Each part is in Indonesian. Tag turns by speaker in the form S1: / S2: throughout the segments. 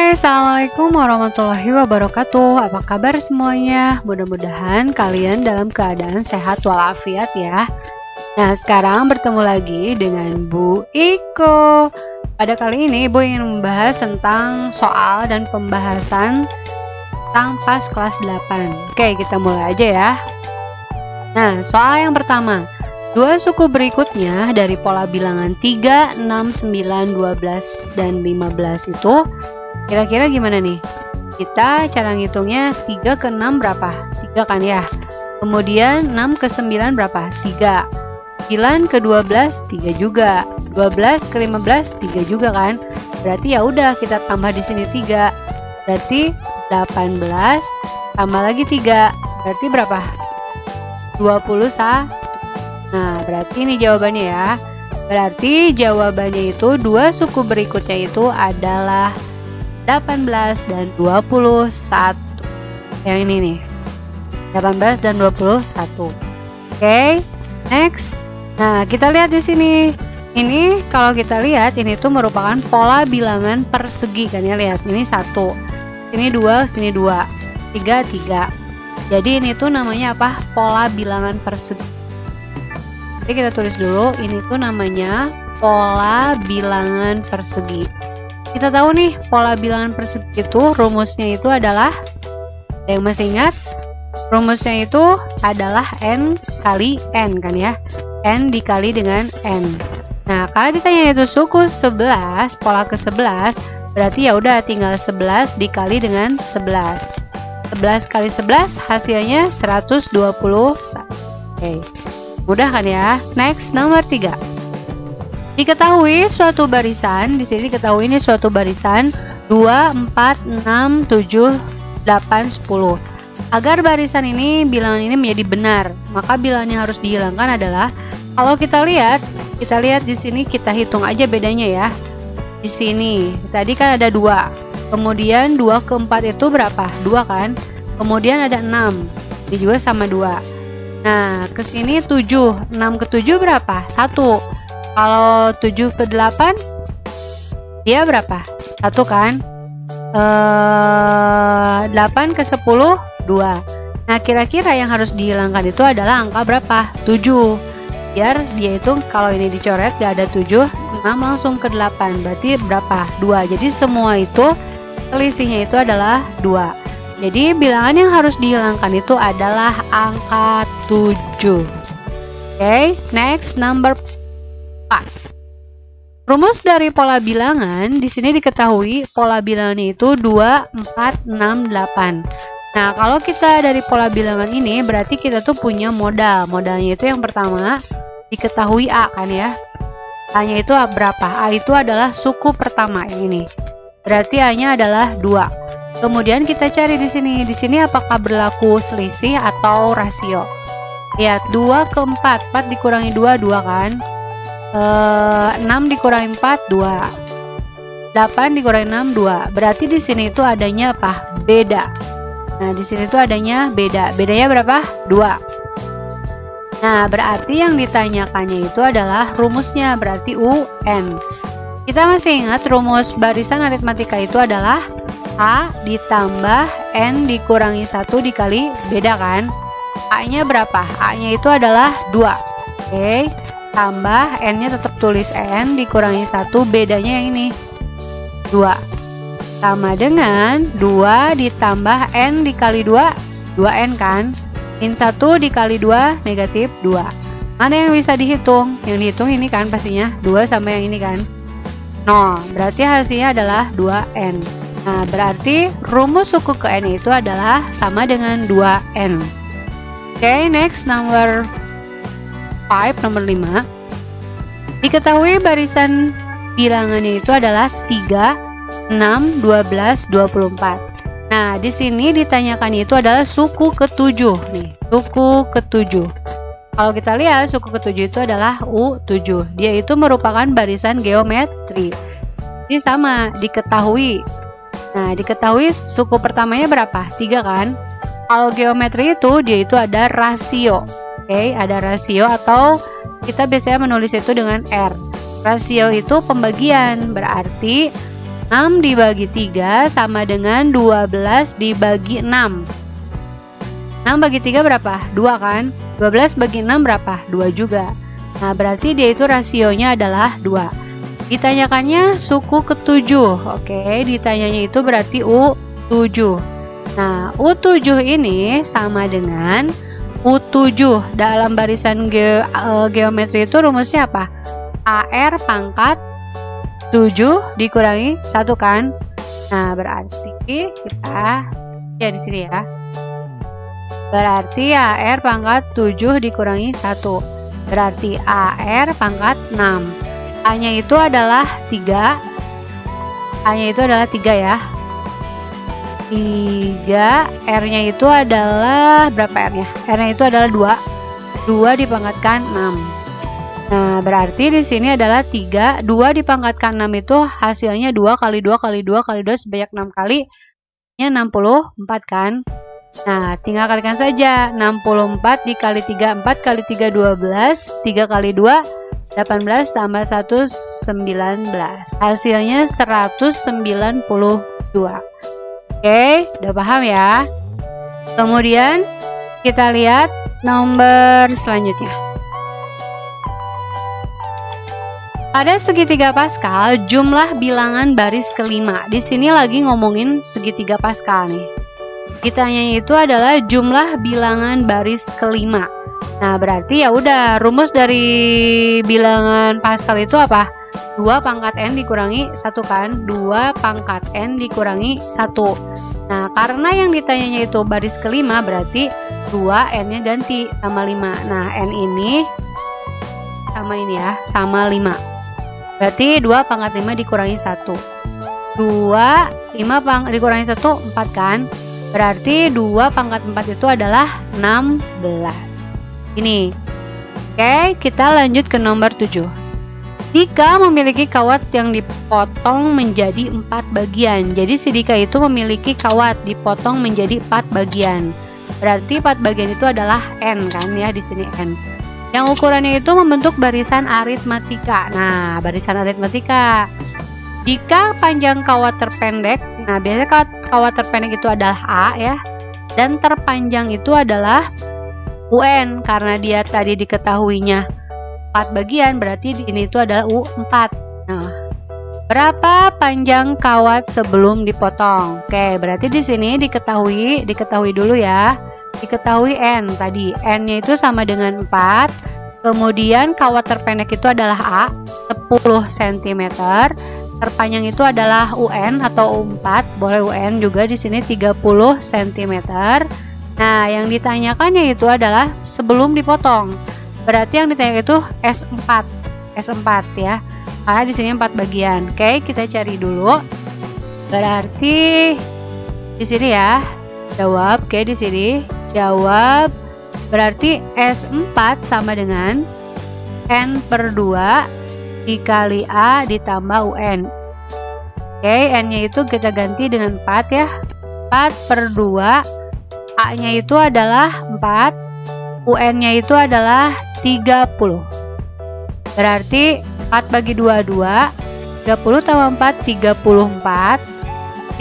S1: Hai, assalamualaikum warahmatullahi wabarakatuh. Apa kabar semuanya? Mudah-mudahan kalian dalam keadaan sehat walafiat ya. Nah, sekarang bertemu lagi dengan Bu Iko. Pada kali ini Ibu ingin membahas tentang soal dan pembahasan tentang PAS kelas 8. Oke, kita mulai aja ya. Nah, soal yang pertama. Dua suku berikutnya dari pola bilangan 3, 6, 9, 12, dan 15 itu kira-kira gimana nih? Kita cara ngitungnya 3 ke 6 berapa? 3 kan ya. Kemudian 6 ke 9 berapa? 3. 9 ke 12, 3 juga. 12 ke 15, 3 juga kan? Berarti ya udah kita tambah di sini 3. Berarti 18 tambah lagi 3. Berarti berapa? 21. Nah, berarti ini jawabannya ya. Berarti jawabannya itu dua suku berikutnya itu adalah 18 dan 21. Yang ini nih. 18 dan 21. Oke, next. Nah, kita lihat di sini. Ini kalau kita lihat ini tuh merupakan pola bilangan persegi kan ya, lihat. Ini 1. Sini 2, sini 2. 3, 3. Jadi ini tuh namanya apa? Pola bilangan persegi. Jadi kita tulis dulu, ini tuh namanya pola bilangan persegi. Kita tahu nih, pola bilangan persegi itu rumusnya itu adalah, ada yang masih ingat? Rumusnya itu adalah N kali N kan ya. N dikali dengan N. Nah, kalau ditanya itu suku 11, pola ke 11, berarti ya udah tinggal 11 dikali dengan 11. 11 kali 11 hasilnya 121. Oke. Mudah kan ya? Next, nomor 3. Diketahui suatu barisan, di sini diketahui ini suatu barisan 2, 4, 6, 7, 8, 10. Agar barisan ini, bilangan ini menjadi benar, maka bilangan yang harus dihilangkan adalah, kalau kita lihat di sini kita hitung aja bedanya ya. Di sini, tadi kan ada 2. Kemudian 2 ke 4 itu berapa? 2 kan? Kemudian ada 6. Ini juga sama 2. Nah, ke sini 7. 6 ke 7 berapa? 1. Kalau 7 ke 8 dia berapa? 1 kan? 8 ke 10 2. Nah, kira-kira yang harus dihilangkan itu adalah angka berapa? 7. Biar dia itu kalau ini dicoret gak ada 7, 6 langsung ke 8. Berarti berapa? 2. Jadi semua itu selisihnya itu adalah 2. Jadi bilangan yang harus dihilangkan itu adalah angka 7. Oke, next number 4. Rumus dari pola bilangan di sini diketahui pola bilangannya itu 2, 4, 6, 8. Nah, kalau kita dari pola bilangan ini berarti kita tuh punya modal. Modalnya itu yang pertama diketahui A kan ya. A-nya itu berapa? A itu adalah suku pertama yang ini. Berarti A-nya adalah 2. Kemudian kita cari di sini. Di sini apakah berlaku selisih atau rasio? Lihat, 2 ke 4. 4 dikurangi 2, 2 kan? 6 dikurangi 4, 2. 8 dikurangi 6, 2. Berarti di sini itu adanya apa? Beda. Nah, di sini itu adanya beda. Bedanya berapa? 2. Nah, berarti yang ditanyakannya itu adalah rumusnya. Berarti UN. Kita masih ingat rumus barisan aritmatika itu adalah A ditambah N dikurangi 1 dikali beda kan? A-nya berapa? A-nya itu adalah 2. Oke, tambah N-nya tetap tulis N dikurangi 1, bedanya yang ini 2. Sama dengan 2 ditambah N dikali 2, 2N kan? Min 1 dikali 2 negatif 2. Mana yang bisa dihitung? Yang dihitung ini kan pastinya 2 sama yang ini kan? 0. Berarti hasilnya adalah 2N. Nah, berarti rumus suku ke N itu adalah sama dengan 2N. Oke, next number 5, nomor 5. Diketahui barisan bilangannya itu adalah 3, 6, 12, 24. Nah, di sini ditanyakan itu adalah suku ke-7 nih, suku ke-7. Kalau kita lihat suku ke-7 itu adalah U7. Dia itu merupakan barisan geometri. Ini sama, diketahui. Nah, diketahui suku pertamanya berapa? 3 kan? Kalau geometri itu, dia itu ada rasio. Oke, ada rasio atau kita biasanya menulis itu dengan R. Rasio itu pembagian, berarti 6 dibagi 3 sama dengan 12 dibagi 6. 6 bagi 3 berapa? 2 kan? 12 bagi 6 berapa? 2 juga. Nah, berarti dia itu rasionya adalah 2. Ditanyakannya suku ke-7. Oke, ditanyanya itu berarti U7. Nah, U7 ini sama dengan U7. Dalam barisan geometri itu rumusnya apa? AR pangkat 7 dikurangi 1 kan? Nah, berarti kita ya di sini ya. Berarti AR pangkat 7 dikurangi 1. Berarti AR pangkat 6. A-nya itu adalah 3. A-nya itu adalah 3 ya. 3. R-nya itu adalah berapa R-nya? R-nya itu adalah 2. 2 dipangkatkan 6. Nah, berarti di sini adalah 3. 2 dipangkatkan 6 itu hasilnya 2 kali 2 kali 2 kali 2 sebanyak 6 kali. Nya 64 kan? Nah, tinggal kalikan saja. 64 dikali 3, 4 kali 3, 12. 3 kali 2, 18 tambah 1, 19. Hasilnya 192. Oke, udah paham ya? Kemudian kita lihat nomor selanjutnya. Pada segitiga Pascal, jumlah bilangan baris kelima. Di sini lagi ngomongin segitiga Pascal nih. Ditanya itu adalah jumlah bilangan baris kelima. Nah, berarti ya udah rumus dari bilangan Pascal itu apa? 2 pangkat n dikurangi 1 kan? 2 pangkat n dikurangi 1. Nah, karena yang ditanyanya itu baris kelima, berarti 2 n-nya ganti sama 5. Nah, n ini sama ini ya, sama 5. Berarti 2 pangkat 5 dikurangi 1. 2, 5 dikurangi 1, 4 kan? Berarti 2 pangkat 4 itu adalah 16. Ini. Oke, kita lanjut ke nomor 7. Dika memiliki kawat yang dipotong menjadi 4 bagian. Jadi si Dika itu memiliki kawat dipotong menjadi 4 bagian. Berarti 4 bagian itu adalah N kan ya, di sini N. Yang ukurannya itu membentuk barisan aritmatika. Nah, barisan aritmatika. Jika panjang kawat terpendek, nah biasanya kawat terpendek itu adalah A ya, dan terpanjang itu adalah UN karena dia tadi diketahuinya 4 bagian, berarti ini itu adalah U4. Nah, berapa panjang kawat sebelum dipotong? Oke, berarti di sini diketahui dulu ya. Diketahui N tadi. N-nya itu sama dengan 4. Kemudian kawat terpendek itu adalah A, 10 cm. Terpanjang itu adalah UN atau U4, boleh UN juga di sini 30 cm. Nah, yang ditanyakannya itu adalah sebelum dipotong. Berarti yang ditanya itu S4. S4 ya. Karena di sini 4 bagian. Oke, kita cari dulu. Berarti di sini ya. Jawab, oke di sini. Jawab. Berarti S4 sama dengan N/2 dikali A ditambah UN. Oke, N-nya itu kita ganti dengan 4 ya. 4/2. A-nya itu adalah 4. UN-nya itu adalah 30. Berarti 4 bagi 2, 2. 30 tambah 4, 34.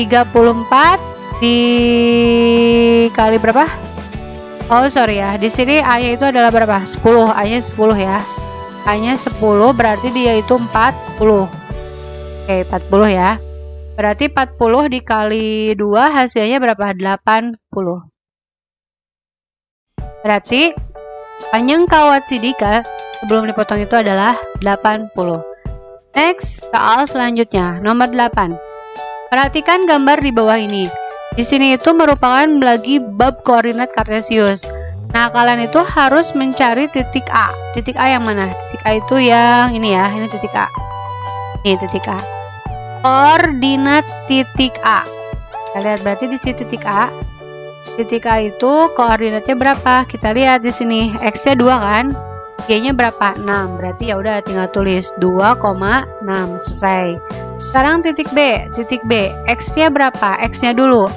S1: 34 dikali berapa? Oh, sorry ya. Di sini A-nya itu adalah berapa? 10. A-nya 10 ya. A-nya 10 berarti dia itu 40. Oke, 40 ya. Berarti 40 dikali 2 hasilnya berapa? 80. Berarti panjang kawat si Dika sebelum dipotong itu adalah 80. Next, soal selanjutnya, nomor 8. Perhatikan gambar di bawah ini. Di sini itu merupakan lagi bab koordinat kartesius. Nah, kalian itu harus mencari titik A. Titik A yang mana? Titik A itu yang ini ya, ini titik A. Ini titik A. Koordinat titik A. Kita lihat berarti di sini titik A. Titik A itu koordinatnya berapa? Kita lihat di sini. X-nya 2 kan? Y-nya berapa? 6. Berarti ya udah tinggal tulis 2,6. Selesai. Sekarang titik B. Titik B. X-nya berapa? X-nya dulu.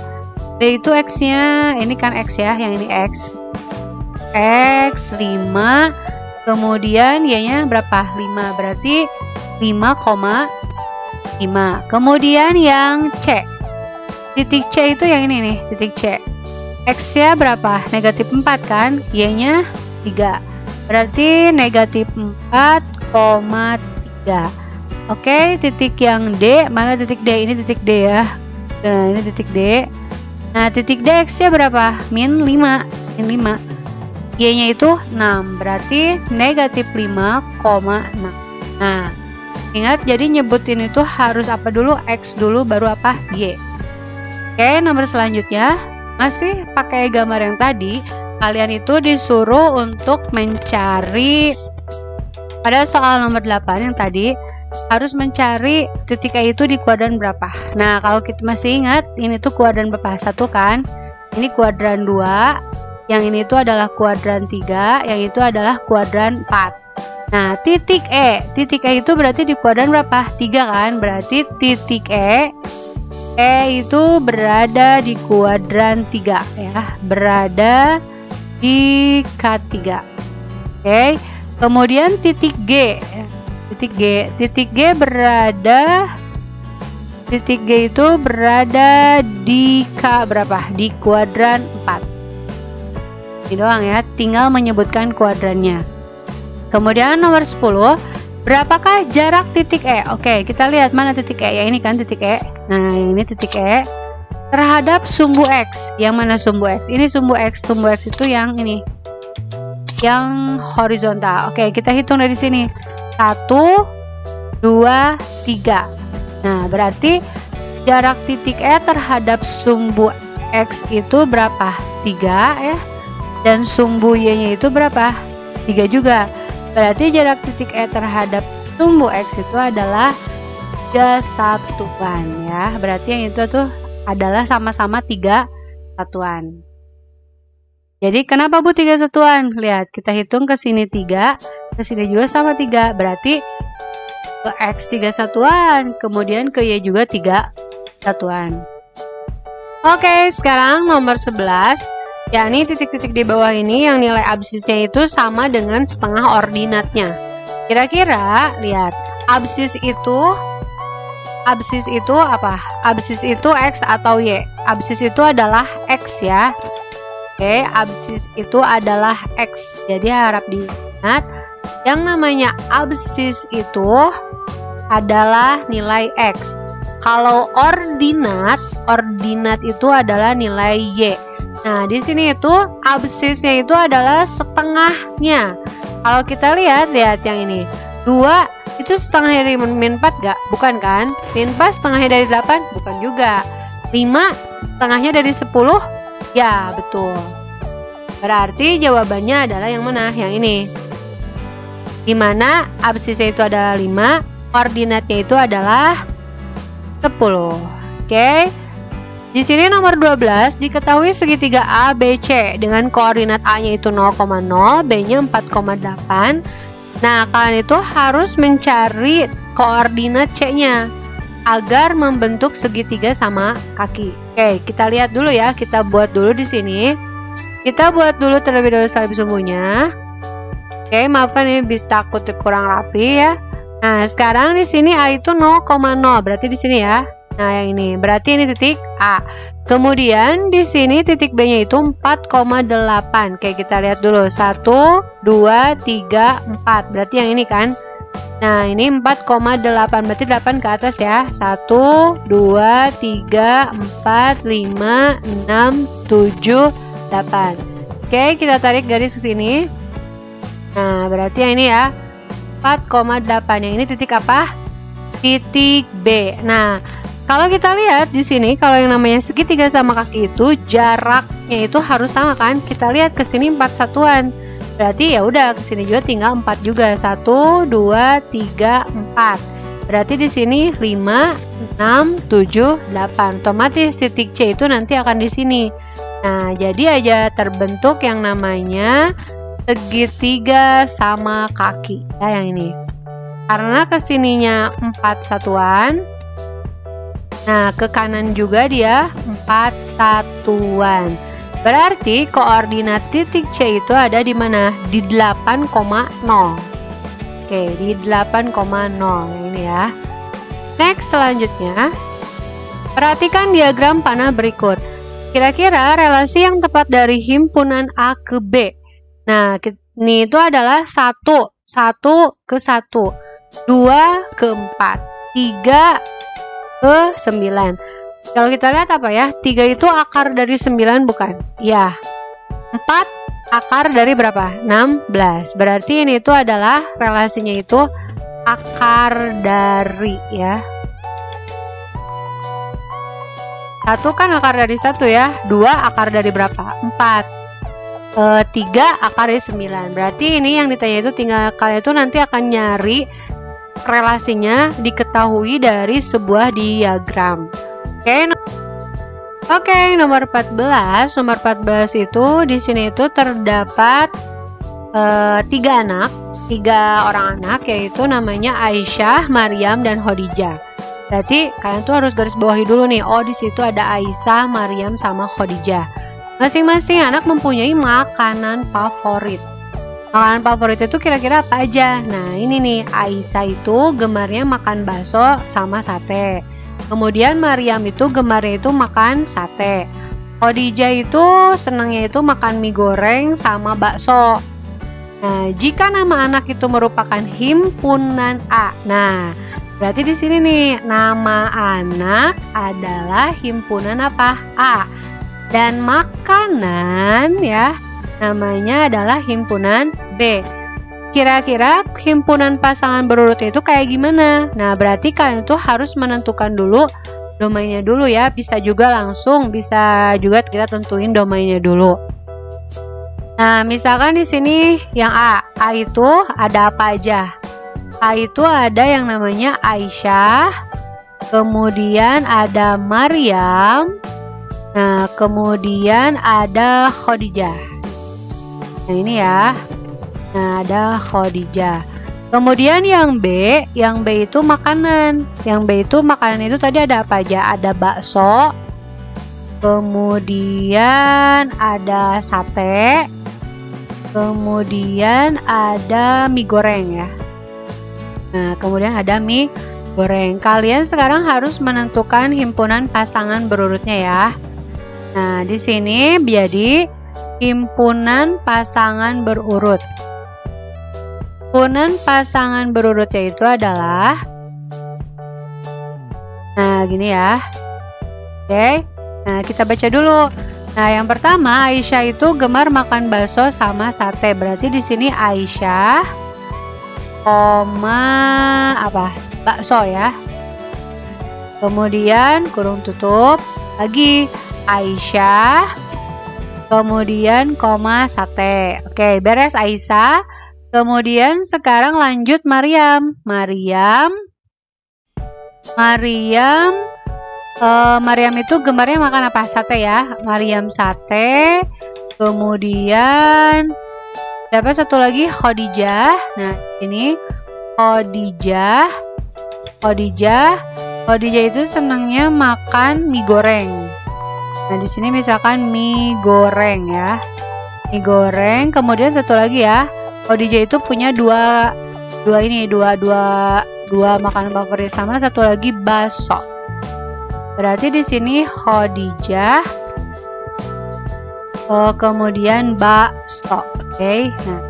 S1: B itu X-nya, ini kan X ya, yang ini X. X 5. Kemudian Y-nya berapa? 5. Berarti 5,3. 5. Kemudian yang C. Titik C itu yang ini nih, titik C. X-nya berapa? Negatif 4 kan? Y-nya 3. Berarti negatif 4,3. Oke, titik yang D. Mana titik D? Ini titik D ya. Nah, ini titik D. Nah, titik D X-nya berapa? Min 5. Min 5. Y-nya itu 6. Berarti negatif 5,6. Nah, ingat, jadi nyebutin itu harus apa dulu? X dulu, baru apa? Y. Oke, nomor selanjutnya masih pakai gambar yang tadi. Kalian itu disuruh untuk mencari pada soal nomor 8 yang tadi, harus mencari titik E itu di kuadran berapa. Nah, kalau kita masih ingat, ini tuh kuadran berapa? 1 kan? Ini kuadran 2. Yang ini tuh adalah kuadran 3. Yang itu adalah kuadran 4. Nah, titik E itu berarti di kuadran berapa? 3 kan? Berarti titik E itu berada di kuadran 3 ya. Berada di K3. Oke. Kemudian titik G. Titik G itu berada di K berapa? Di kuadran 4. Ini doang ya, tinggal menyebutkan kuadrannya. Kemudian nomor 10, berapakah jarak titik E? Oke, kita lihat mana titik E. Ya, ini kan titik E. Nah, ini titik E terhadap sumbu X. Yang mana sumbu X? Ini sumbu X. Sumbu X itu yang ini. Yang horizontal. Oke, kita hitung dari sini. 1, 2, 3. Nah, berarti jarak titik E terhadap sumbu X itu berapa? 3 ya. Dan sumbu Y-nya itu berapa? 3 juga. Berarti jarak titik E terhadap sumbu X itu adalah 3 satuan ya. Berarti yang itu tuh adalah sama-sama 3 satuan. Jadi kenapa Bu 3 satuan? Lihat, kita hitung ke sini 3, ke sini juga sama 3. Berarti ke X 3 satuan, kemudian ke Y juga 3 satuan. Oke, sekarang nomor 11. Yakni titik-titik di bawah ini yang nilai absisnya itu sama dengan setengah ordinatnya. Kira-kira lihat, absis itu apa? Absis itu X atau Y? Absis itu adalah X ya. Oke, absis itu adalah X. Jadi harap diingat, yang namanya absis itu adalah nilai X. Kalau ordinat itu adalah nilai Y. Nah, di sini itu absisnya itu adalah setengahnya. Kalau kita lihat yang ini. 2 itu setengahnya dari min 4 gak? Bukan kan? Min 4 setengahnya dari 8? Bukan juga. 5 setengahnya dari 10? Ya, betul. Berarti jawabannya adalah yang mana? Yang ini. Dimana absisnya itu adalah 5, ordinatnya itu adalah 10. Oke. Di sini nomor 12, diketahui segitiga ABC dengan koordinat A-nya itu 0,0, B-nya 4,8. Nah, kalian itu harus mencari koordinat C-nya agar membentuk segitiga sama kaki. Oke, kita lihat dulu ya. Kita buat dulu di sini. Kita buat dulu terlebih dahulu salib sumbunya. Oke, maafkan ini takut kurang rapi ya. Nah, sekarang di sini A itu 0,0, berarti di sini ya. Nah, yang ini berarti ini titik A. Kemudian di sini titik B-nya itu 4,8. Oke, kita lihat dulu. 1, 2, 3, 4. Berarti yang ini kan. Nah, ini 4,8. Berarti 8 ke atas ya. 1, 2, 3, 4, 5, 6, 7, 8. Oke, kita tarik garis ke sini. Nah, berarti yang ini ya. 4,8. Yang ini titik apa? Titik B. Nah, kalau kita lihat di sini, kalau yang namanya segitiga sama kaki itu jaraknya itu harus sama kan? Kita lihat ke sini 4 satuan. Berarti ya udah ke sini juga tinggal 4 juga. 1, 2, 3, 4. Berarti di sini 5, 6, 7, 8. Otomatis titik C itu nanti akan di sini. Nah, jadi aja terbentuk yang namanya segitiga sama kaki. Ya, yang ini. Karena kesininya 4 satuan. Nah, ke kanan juga dia 4 satuan. Berarti koordinat titik C itu ada di mana? Di 8,0. Oke, di 8,0 ini ya. Next, selanjutnya, perhatikan diagram panah berikut. Kira-kira relasi yang tepat dari himpunan A ke B. Nah, ini itu adalah 1 ke 1, 2 ke 4, 3 ke 9. Kalau kita lihat apa ya? 3 itu akar dari 9 bukan? Ya. 4 akar dari berapa? 16. Berarti ini itu adalah relasinya itu akar dari ya. 1 kan akar dari 1 ya. 2 akar dari berapa? 4. 3 akar dari 9. Berarti ini yang ditanya itu tinggal kalian itu nanti akan nyari relasinya diketahui dari sebuah diagram. Oke, nomor 14. Nomor 14 itu di sini itu terdapat 3 orang anak, yaitu namanya Aisyah, Maryam, dan Khadijah. Berarti kalian tuh harus garis bawahi dulu nih. Oh, di situ ada Aisyah, Maryam, sama Khadijah. Masing-masing anak mempunyai makanan favorit. Makanan favorit itu kira-kira apa aja? Nah, ini nih, Aisyah itu gemarnya makan bakso sama sate. Kemudian Maryam itu gemarnya itu makan sate. Khadijah itu senangnya itu makan mie goreng sama bakso. Nah, jika nama anak itu merupakan himpunan A. Nah, berarti di sini nih, nama anak adalah himpunan apa? A. Dan makanan ya, namanya adalah himpunan B. Kira-kira himpunan pasangan berurut itu kayak gimana? Nah, berarti kalian tuh harus menentukan dulu domainnya dulu ya. Bisa juga langsung, bisa juga kita tentuin domainnya dulu. Nah, misalkan di sini yang A itu ada apa aja? A itu ada yang namanya Aisyah, kemudian ada Maryam, nah kemudian ada Khadijah. Nah, ini ya. Nah, ada Khadijah. Kemudian yang B itu makanan. Yang B itu makanan itu tadi ada apa aja? Ada bakso, kemudian ada sate, kemudian ada mie goreng ya. Nah, kemudian ada mie goreng. Kalian sekarang harus menentukan himpunan pasangan berurutnya ya. Nah, di sini jadi himpunan pasangan berurut. Himpunan pasangan berurutnya itu adalah, nah gini ya. Oke, nah kita baca dulu. Nah, yang pertama Aisyah itu gemar makan bakso sama sate. Berarti di sini Aisyah, bakso ya. Kemudian kurung tutup lagi Aisyah, kemudian koma sate. Oke, beres Aisyah. Kemudian sekarang lanjut Maryam. Maryam itu gemarnya makan apa? Sate ya. Maryam sate. Kemudian dapat satu lagi Khadijah. Nah, ini Khadijah itu senangnya makan mie goreng. Nah, di sini misalkan mie goreng ya. Mie goreng. Kemudian satu lagi ya. Khadijah itu punya dua makanan favorit sama satu lagi bakso. Berarti di sini Khadijah, kemudian bakso. Oke. Nah,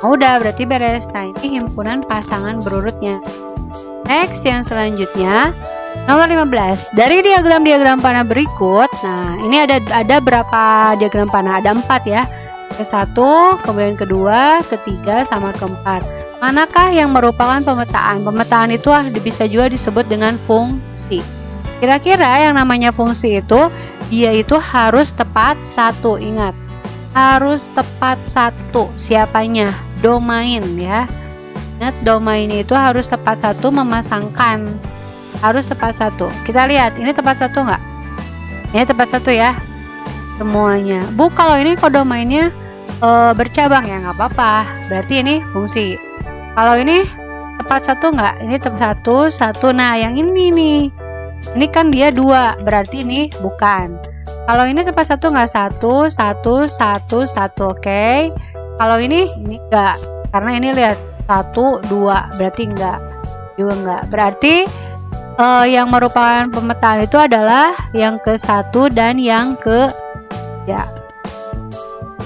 S1: udah berarti beres. Nah, ini himpunan pasangan berurutnya. Next, yang selanjutnya nomor 15. Dari diagram panah berikut, nah ini ada berapa diagram panah? Ada 4 ya. Ke-1, kemudian kedua, ketiga, sama keempat. Manakah yang merupakan pemetaan? Pemetaan itu bisa juga disebut dengan fungsi. Kira-kira yang namanya fungsi itu, dia itu harus tepat 1. Ingat, harus tepat 1. Siapanya? Domain ya. Ingat, domain itu harus tepat 1, memasangkan. Harus tepat 1. Kita lihat, ini tepat 1 nggak? Ini tepat 1 ya. Semuanya. Bu, kalau ini kok domainnya bercabang ya nggak apa-apa. Berarti ini fungsi. Kalau ini tepat 1 nggak? Ini tepat 1. Nah, yang ini nih. Ini kan dia 2. Berarti ini bukan. Kalau ini tepat 1 nggak? 1. Oke. Kalau ini nggak. Karena ini lihat 1, 2. Berarti enggak. Juga enggak. Berarti yang merupakan pemetaan itu adalah yang ke-1 dan yang ke-3.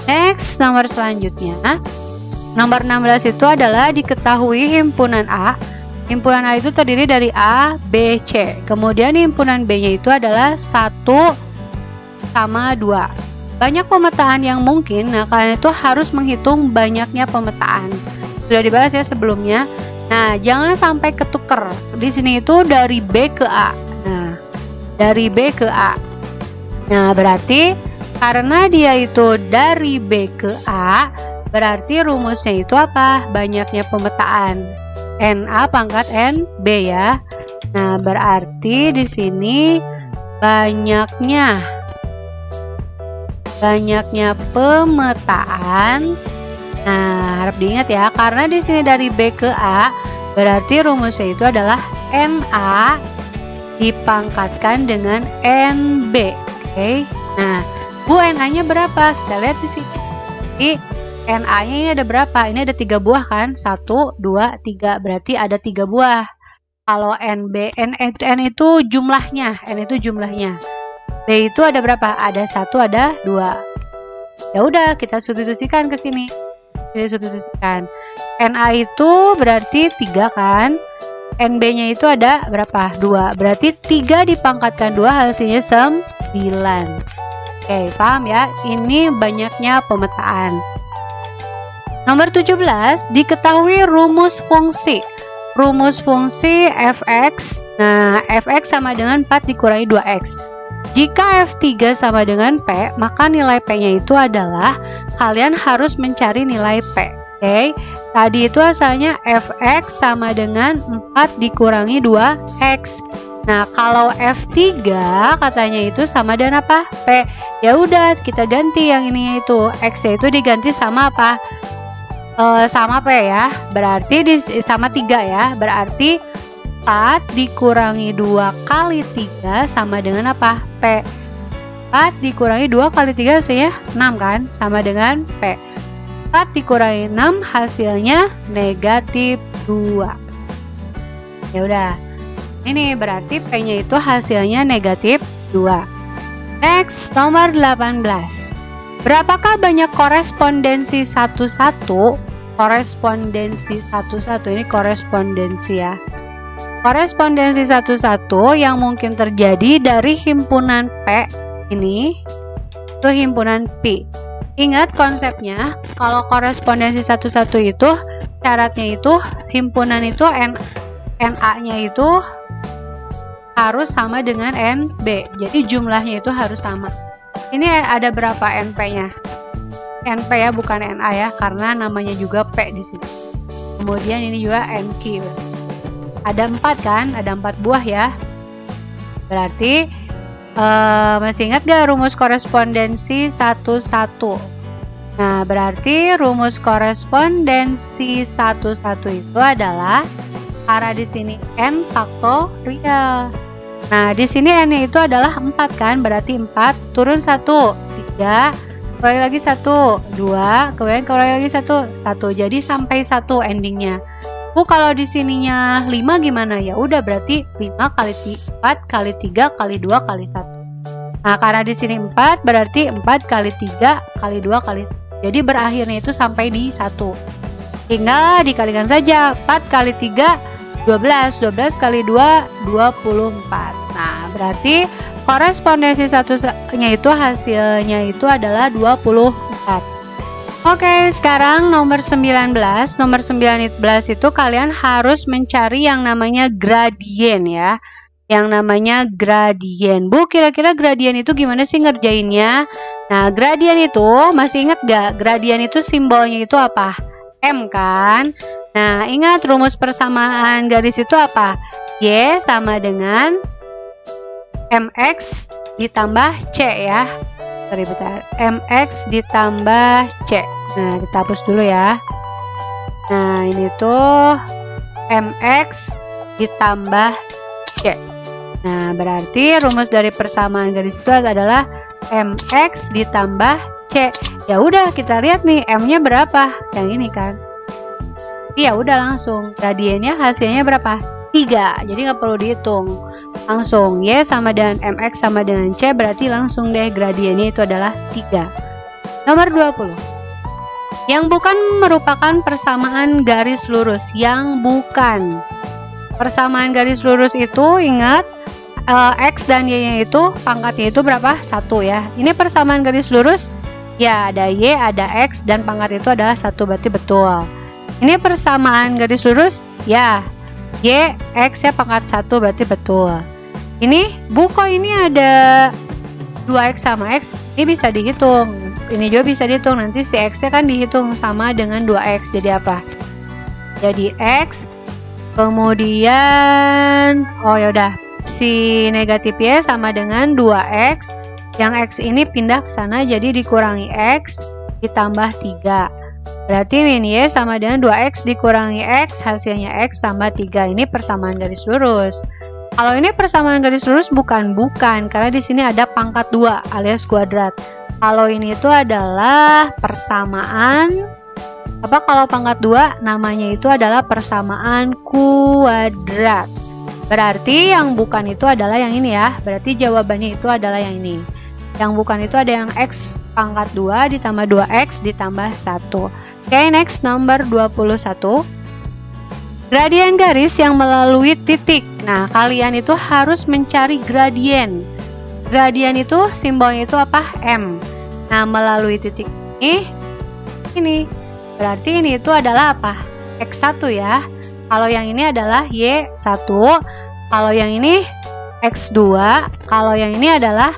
S1: Next, nomor selanjutnya. Nomor 16 itu adalah diketahui himpunan A. Himpunan A itu terdiri dari A, B, C. Kemudian himpunan B-nya itu adalah 1 sama 2. Banyak pemetaan yang mungkin, nah kalian itu harus menghitung banyaknya pemetaan. Sudah dibahas ya sebelumnya. Nah, jangan sampai ketuker. Di sini itu dari B ke A. Nah, dari B ke A. Nah, berarti karena dia itu dari B ke A, berarti rumusnya itu apa? Banyaknya pemetaan. NA pangkat NB ya. Nah, berarti di sini banyaknya pemetaan. Nah, harap diingat ya, karena di sini dari B ke A, berarti rumusnya itu adalah NA dipangkatkan dengan NB. Oke. Nah, Bu, NA-nya berapa? Kita lihat di sini. Jadi, NA-nya ini ada berapa? Ini ada 3 buah kan? 1, 2, 3. Berarti ada 3 buah. Kalau NB, N itu jumlahnya. N itu jumlahnya. B itu ada berapa? Ada 1, ada 2. Ya udah, kita substitusikan ke sini. Kita substitusikan. NA itu berarti 3 kan? NB-nya itu ada berapa? 2. Berarti 3 dipangkatkan 2 hasilnya 9. Oke, paham ya? Ini banyaknya pemetaan. Nomor 17, diketahui rumus fungsi. Rumus fungsi fx. Nah, fx sama dengan 4 dikurangi 2x. Jika F3 sama dengan P, maka nilai P-nya itu adalah kalian harus mencari nilai P. Oke, tadi itu asalnya Fx sama dengan 4 dikurangi 2x. Nah, kalau F3 katanya itu sama dengan apa? P. Ya udah, kita ganti yang ini itu. X itu diganti sama apa? Sama P ya. Berarti sama 3 ya. Berarti 4 dikurangi 2 kali 3 sama dengan apa? P. 4 dikurangi 2 kali 3 hasilnya 6 kan? Sama dengan P. 4 dikurangi 6 hasilnya negatif 2. Ya udah. Ini berarti P-nya itu hasilnya negatif 2. Next, nomor 18. Berapakah banyak korespondensi 1-1? Korespondensi 1-1 ini korespondensi ya. Korespondensi 1-1 yang mungkin terjadi dari himpunan P ini ke himpunan P. Ingat konsepnya, kalau korespondensi 1-1 itu syaratnya itu himpunan itu NA-nya itu harus sama dengan NB. Jadi jumlahnya itu harus sama. Ini ada berapa NP-nya? NP ya, bukan NA ya, karena namanya juga P di sini. Kemudian ini juga NQ. Ada 4 kan? Ada 4 buah ya. Berarti masih ingat gak rumus korespondensi 1-1? Nah, berarti rumus korespondensi 1-1 itu adalah karena di sini n faktorial. Nah, di sini n-nya itu adalah 4 kan? Berarti 4 turun 1, 3, kurangi lagi 1, 2, kemudian kurangi lagi 1, 1. Jadi sampai 1 endingnya. Kalau di sininya 5 gimana? Ya udah, berarti 5 kali 4 kali 3 kali 2 kali 1. Nah, karena di sini 4 berarti 4 kali 3 kali 2 kali 1. Jadi berakhirnya itu sampai di 1. Tinggal dikalikan saja. 4 kali 3 12, 12 kali 2 24. Nah, berarti korespondensi satunya itu hasilnya itu adalah 24. Oke, sekarang nomor 19. Nomor 19 itu kalian harus mencari yang namanya gradien ya. Yang namanya gradien. Bu, kira-kira gradien itu gimana sih ngerjainnya? Nah, gradien itu masih ingat gak? Gradien itu simbolnya itu apa? M kan? Nah, ingat rumus persamaan garis itu apa? Y sama dengan MX ditambah C ya. Sorry, bentar. MX ditambah C. Nah, kita hapus dulu ya. Nah, ini tuh MX ditambah C. Nah, berarti rumus dari persamaan garis itu adalah MX ditambah C. Ya udah, kita lihat nih M-nya berapa? Yang ini kan. Ya udah, langsung gradiennya hasilnya berapa? 3. Jadi nggak perlu dihitung. Langsung Y sama dengan MX sama dengan C, berarti langsung deh gradiennya itu adalah 3. Nomor 20. Yang bukan merupakan persamaan garis lurus. Yang bukan. Persamaan garis lurus itu ingat X dan Y-nya itu pangkatnya itu berapa? 1 ya. Ini persamaan garis lurus. Ya, ada Y, ada X dan pangkat itu adalah 1, berarti betul. Ini persamaan garis lurus. Ya, Y, X ya pangkat 1, berarti betul. Ini kok ini ada 2X sama X, ini bisa dihitung. Ini juga bisa dihitung, nanti si X-nya kan dihitung sama dengan 2X, jadi apa? Jadi X, kemudian, oh yaudah, si negatif Y sama dengan 2X, yang X ini pindah ke sana, jadi dikurangi X, ditambah 3. Berarti min Y sama dengan 2X dikurangi X, hasilnya X tambah 3. Ini persamaan garis lurus. Kalau ini persamaan garis lurus bukan, karena di sini ada pangkat 2 alias kuadrat. Kalau ini itu adalah persamaan, kalau pangkat 2 namanya itu adalah persamaan kuadrat. Berarti yang bukan itu adalah yang ini ya. Berarti jawabannya itu adalah yang ini. Yang bukan itu ada yang X pangkat 2 ditambah 2X ditambah 1. Oke, next nomor 21. Gradien garis yang melalui titik. Nah, kalian itu harus mencari gradien. Gradien itu simbolnya itu apa? M. Nah, melalui titik ini. Berarti ini itu adalah apa? X1 ya. Kalau yang ini adalah Y1. Kalau yang ini X2. Kalau yang ini adalah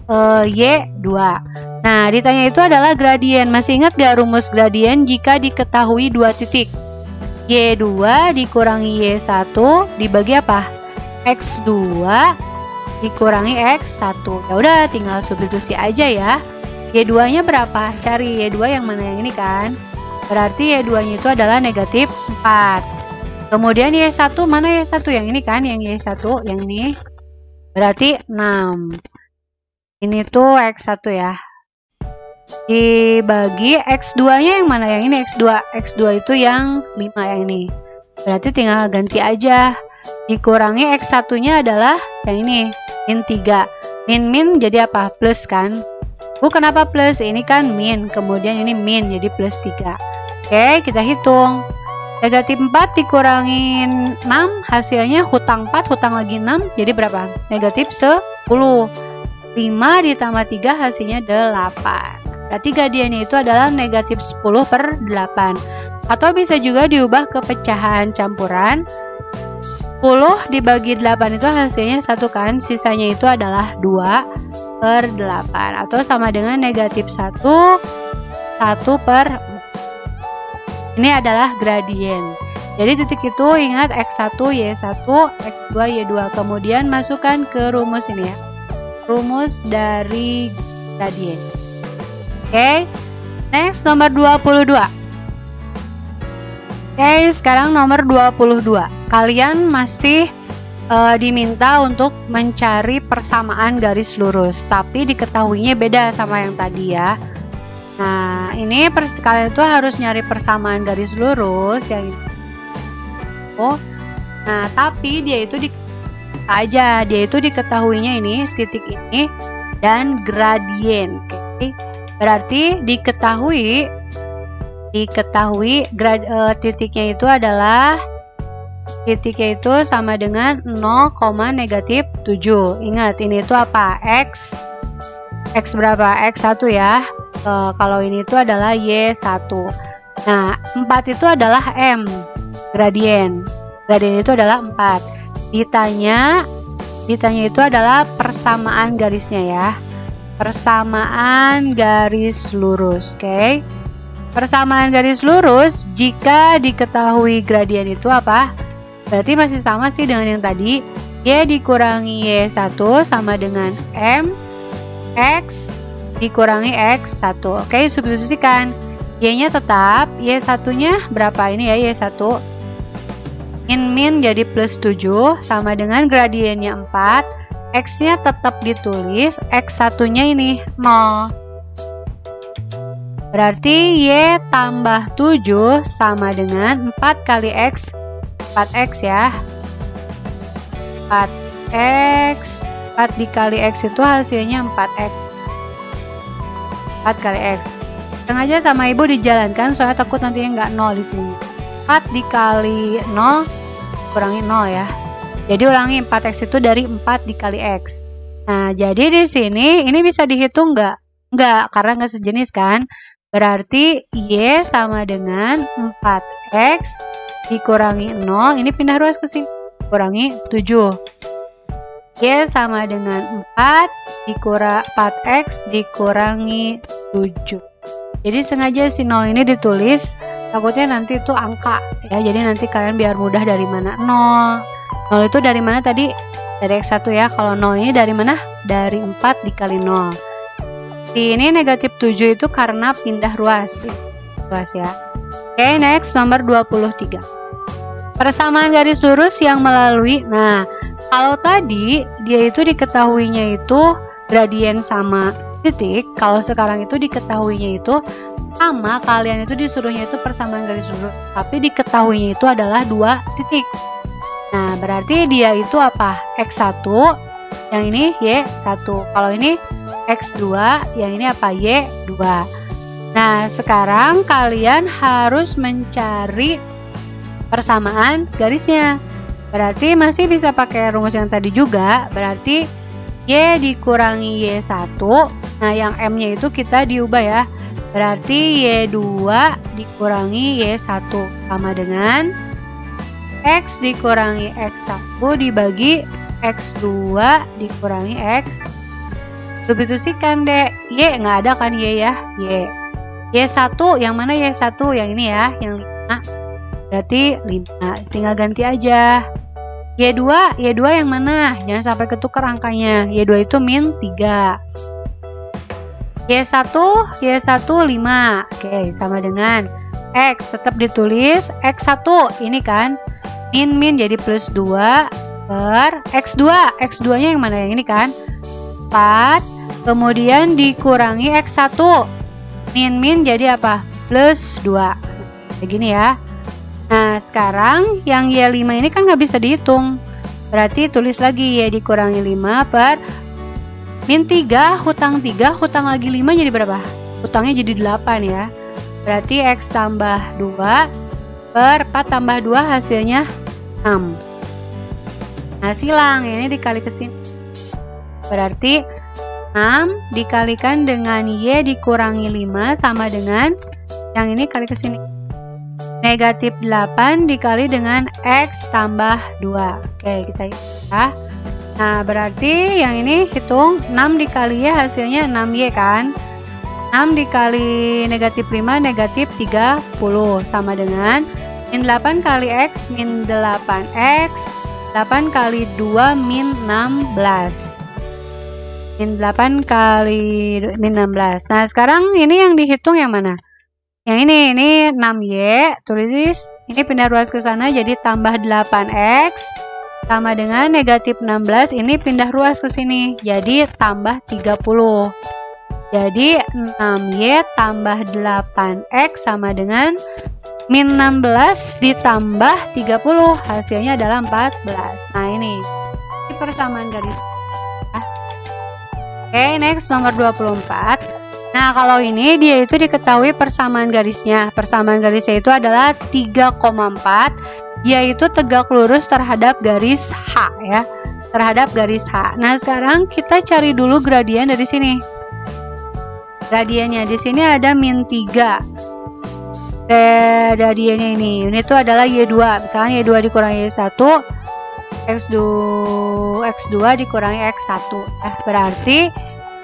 S1: Y2. Nah, ditanya itu adalah gradien. Masih ingat gak rumus gradien jika diketahui 2 titik? Y2 dikurangi Y1 dibagi apa? X2 dikurangi X1. Ya udah, tinggal substitusi aja ya. Y2-nya berapa? Cari Y2 yang mana yang ini kan? Berarti Y2-nya itu adalah negatif 4. Kemudian Y1, mana Y1? Yang ini kan, yang Y1, yang ini. Berarti 6. Ini tuh X1 ya. Dibagi X2-nya yang mana? Yang ini X2. X2 itu yang 5 yang ini. Berarti tinggal ganti aja. Dikurangi X1-nya adalah yang ini, min 3. Min jadi apa? Plus kan? Kenapa plus? Ini kan min. Kemudian ini min, jadi plus 3. Oke, kita hitung. Negatif 4 dikurangin 6, hasilnya hutang 4, hutang lagi 6, jadi berapa? Negatif 10. 5 ditambah 3 hasilnya 8. Berarti gradiennya itu adalah negatif 10/8. Atau bisa juga diubah ke pecahan campuran. 10 dibagi 8 itu hasilnya 1 kan, sisanya itu adalah 2/8. Atau sama dengan negatif 1/4. Ini adalah gradien. Jadi titik itu ingat X1, Y1, X2, Y2. Kemudian masukkan ke rumus ini ya. Rumus dari gradien. Oke, next nomor 22. Oke, sekarang nomor 22. Kalian masih diminta untuk mencari persamaan garis lurus, tapi diketahuinya beda sama yang tadi ya. Nah, ini kalian itu harus nyari persamaan garis lurus yang nah, tapi dia itu diketahuinya ini titik ini dan gradien. Oke. Berarti diketahui titiknya itu adalah sama dengan 0,-7. Ingat, ini itu apa? X berapa? X1 ya. Kalau ini itu adalah Y1. Nah, 4 itu adalah M. Gradien itu adalah 4. Ditanya itu adalah persamaan garisnya ya. Persamaan garis lurus, oke? Persamaan garis lurus jika diketahui gradien itu apa? Berarti masih sama sih dengan yang tadi. Y dikurangi Y1 sama dengan M X dikurangi X1. Oke, substitusikan. Y-nya tetap, Y1-nya berapa ini ya? Y1 min jadi plus 7 sama dengan gradiennya 4. X-nya tetap ditulis, X1-nya ini 0. Berarti Y tambah 7 sama dengan 4 kali X, 4X ya. 4x. 4 dikali x itu hasilnya 4x. 4 kali x. Sengaja sama ibu dijalankan soalnya takut nantinya nggak 0 di sini. 4 dikali 0 kurangi 0 ya. Jadi ulangi, 4x itu dari 4 dikali x. Nah, jadi di sini ini bisa dihitung nggak? Nggak, karena nggak sejenis kan. Berarti y sama dengan 4x dikurangi 0. Ini pindah ruas ke sini. Kurangi 7. Y sama dengan 4x dikurangi 7. Jadi sengaja si 0 ini ditulis, takutnya nanti itu angka ya. Jadi nanti kalian biar mudah dari mana 0. 0 itu dari mana tadi? Dari x1 ya. Kalau 0 ini dari mana? Dari 4 dikali 0. Ini negatif 7 itu karena pindah ruas. Ruas ya. Oke, next nomor 23. Persamaan garis lurus yang melalui. Nah, kalau tadi dia itu diketahuinya itu gradien sama titik, kalau sekarang itu diketahuinya itu sama, kalian itu disuruhnya itu persamaan garis lurus, tapi diketahuinya itu adalah 2 titik. Nah, berarti dia itu apa? X1, yang ini Y1. Kalau ini X2, yang ini apa? Y2. Nah, sekarang kalian harus mencari persamaan garisnya. Berarti masih bisa pakai rumus yang tadi juga. Berarti Y dikurangi Y1. Nah, yang M-nya itu kita diubah ya. Berarti Y2 dikurangi Y1 sama dengan X dikurangi X1 dibagi X2 dikurangi X. Substitusikan deh. Y nggak ada kan Y ya? Y. Y1 yang mana Y1? Yang ini ya, yang 5. Berarti 5. Tinggal ganti aja. Y2 yang mana? Jangan sampai ketukar angkanya. Y2 itu min 3. Y1 5. Oke, sama dengan X. Tetap ditulis X1 ini kan. Min jadi plus 2 per X2. X2 nya yang mana? Yang ini kan. 4. Kemudian dikurangi X1. Min jadi apa? Plus 2. Begini ya. Nah, sekarang yang Y5 ini kan nggak bisa dihitung. Berarti tulis lagi Y dikurangi 5 per min 3, hutang 3, hutang lagi 5 jadi berapa? Hutangnya jadi 8 ya. Berarti X tambah 2 per 4 tambah 2 hasilnya 6. Nah, silang. Ini dikali ke sini. Berarti 6 dikalikan dengan Y dikurangi 5 sama dengan yang ini kali ke sini. Negatif 8 dikali dengan X tambah 2. Oke, kita hitung ya. Nah, berarti yang ini hitung 6 dikali Y hasilnya 6Y kan. 6 dikali negatif 5 negatif 30 sama dengan min 8 kali X min 8X. 8 kali 2 min 16. Min 8 kali min 16. Nah, sekarang ini yang dihitung yang mana? Yang ini 6Y, tulis ini pindah ruas ke sana jadi tambah 8X sama dengan negatif 16, ini pindah ruas ke sini jadi tambah 30. Jadi 6Y tambah 8X sama dengan min 16 ditambah 30, hasilnya adalah 14. Nah, ini persamaan garis. Oke, next nomor 24. Nah, kalau ini dia itu diketahui persamaan garisnya. Persamaan garisnya itu adalah 3,4, yaitu tegak lurus terhadap garis H ya. Terhadap garis H. Nah, sekarang kita cari dulu gradien dari sini. Gradiennya di sini ada min 3. Gradiennya ini tuh adalah Y2. Misalnya Y2 dikurangi Y1, X2 dikurangi X1. Berarti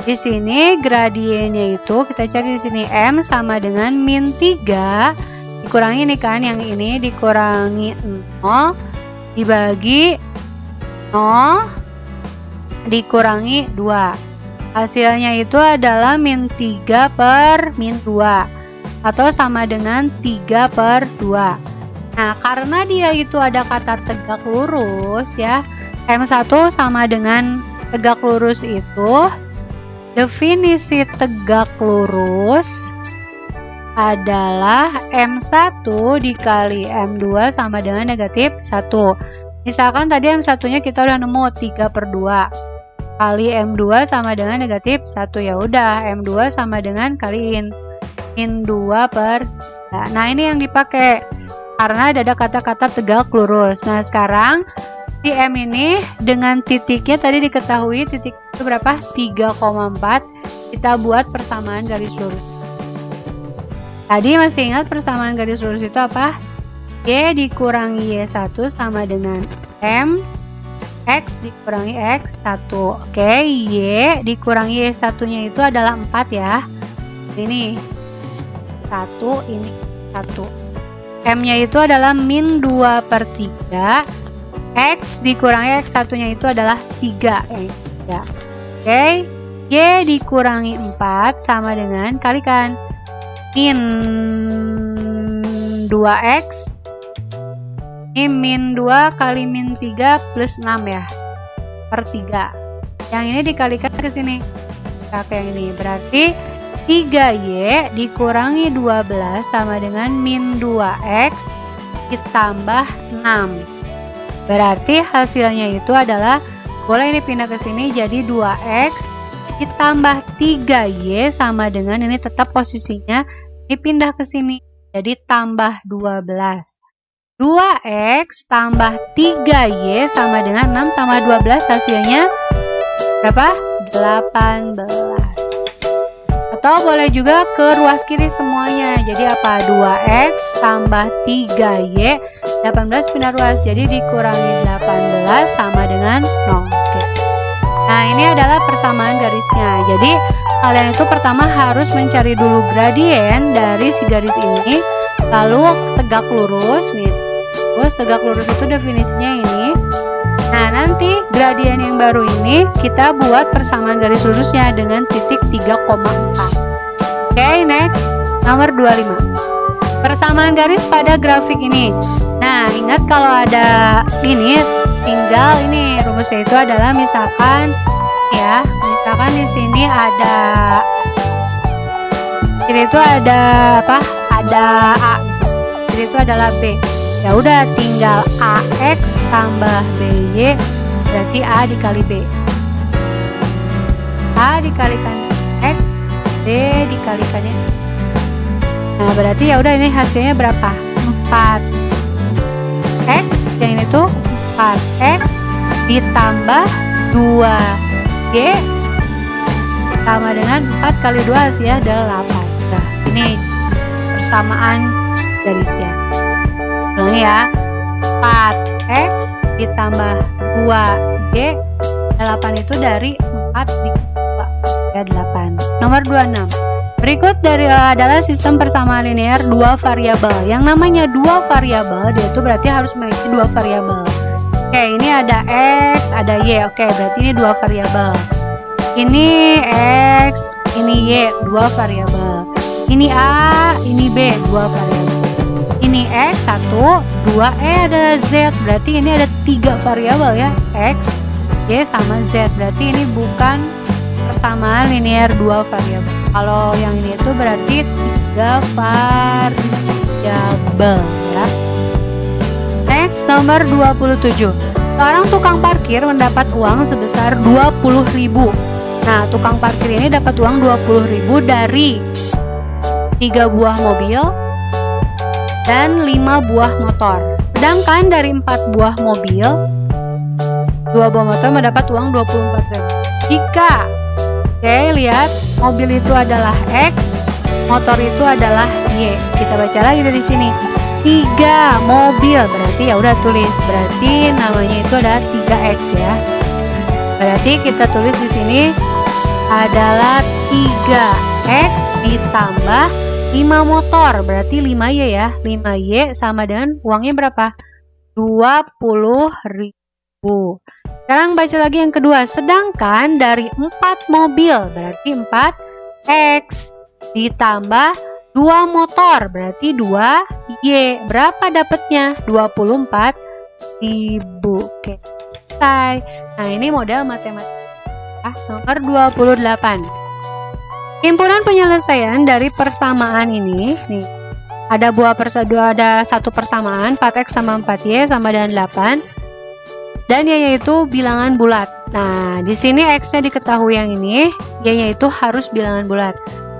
S1: di sini gradiennya itu kita cari di sini M sama dengan min 3 dikurangi ini kan, yang ini dikurangi 0 dibagi 0 dikurangi 2. Hasilnya itu adalah min 3 per min 2 atau sama dengan 3 per 2. Nah, karena dia itu ada kata tegak lurus ya, M1 sama dengan tegak lurus itu. Definisi tegak lurus adalah M1 dikali M2 sama dengan negatif 1. Misalkan tadi M satunya kita udah nemu 3/2 kali M2 sama dengan negatif 1. Ya udah, M2 sama dengan kaliin min 2/3. Nah, ini yang dipakai karena ada kata-kata tegak lurus. Nah, sekarang si M ini dengan titiknya tadi diketahui titik itu berapa? 3,4. Kita buat persamaan garis lurus. Tadi masih ingat persamaan garis lurus itu apa? Y dikurangi Y1 sama dengan M X dikurangi X1. Oke, Y dikurangi Y1-nya itu adalah 4 ya. Ini 1, ini 1. M-nya itu adalah min 2/3. X dikurangi X1-nya itu adalah 3. Ya. Oke, Y dikurangi 4 sama dengan kalikan min 2X. Ini min 2 kali min 3 plus 6 ya, per 3. Yang ini dikalikan ke sini. Pakai yang ini. Berarti 3Y dikurangi 12 sama dengan min 2X ditambah 6. Berarti hasilnya itu adalah, boleh ini pindah ke sini jadi 2X ditambah 3Y sama dengan, ini tetap posisinya dipindah ke sini. Jadi tambah 12. 2X tambah 3Y sama dengan 6 tambah 12 hasilnya berapa? 18. Atau boleh juga ke ruas kiri semuanya. Jadi apa? 2X tambah 3Y 18 pindah ruas. Jadi dikurangi 18 sama dengan 0. Oke. Nah, ini adalah persamaan garisnya. Jadi kalian itu pertama harus mencari dulu gradien dari si garis ini, lalu tegak lurus nih. Terus tegak lurus itu definisinya ini. Nah, nanti gradien yang baru ini kita buat persamaan garis lurusnya dengan titik 3,4. Oke, next nomor 25. Persamaan garis pada grafik ini. Nah, ingat kalau ada ini tinggal ini rumusnya itu adalah misalkan ya, misalkan di sini ada, ini itu ada apa? Ada A misalkan. Ini itu adalah B. Ya udah, tinggal AX tambah BY berarti A dikali B. A dikalikan X, B dikalikannya. Nah, berarti ya udah, ini hasilnya berapa? 4. X yang ini tuh 4X ditambah 2Y sama dengan 4 kali 2 hasilnya adalah 8. Nah, ini persamaan garisnya. Ulangi ya, 4X ditambah 2Y 8 itu dari 4 dikali 2 ya 8. Nomor 26. Berikut adalah sistem persamaan linear dua variabel. Yang namanya dua variabel, dia itu berarti harus memiliki dua variabel. Oke, ini ada X, ada Y. Oke, berarti ini dua variabel. Ini X, ini Y, dua variabel. Ini A, ini B, dua variabel. Ini X, 1, 2, ada Z. Berarti ini ada 3 variabel ya. X, Y, sama Z. Berarti ini bukan persamaan linear dua variabel. Kalau yang ini itu berarti 3 variabel ya. Next, nomor 27. Seorang tukang parkir mendapat uang sebesar 20.000. Nah, tukang parkir ini dapat uang 20.000 dari 3 buah mobil dan 5 buah motor. Sedangkan dari 4 buah mobil, 2 buah motor mendapat uang 24.000. Jika, oke, lihat, mobil itu adalah X, motor itu adalah Y. Kita baca lagi dari sini. 3 mobil, berarti ya udah tulis, berarti namanya itu adalah 3X ya. Berarti kita tulis di sini adalah 3X ditambah 5 motor, berarti 5Y ya. 5Y sama dengan uangnya berapa? 20.000. Sekarang baca lagi yang kedua. Sedangkan dari 4 mobil, berarti 4X ditambah 2 motor, berarti 2Y. Berapa dapatnya? 24.000. Oke, selesai. Nah, ini model matematika nomor 28. Himpunan penyelesaian dari persamaan ini, nih, ada satu persamaan 4X sama 4Y sama dengan 8. dan Y-nya itu bilangan bulat. Nah, di sini X-nya diketahui yang ini, Y-nya itu harus bilangan bulat.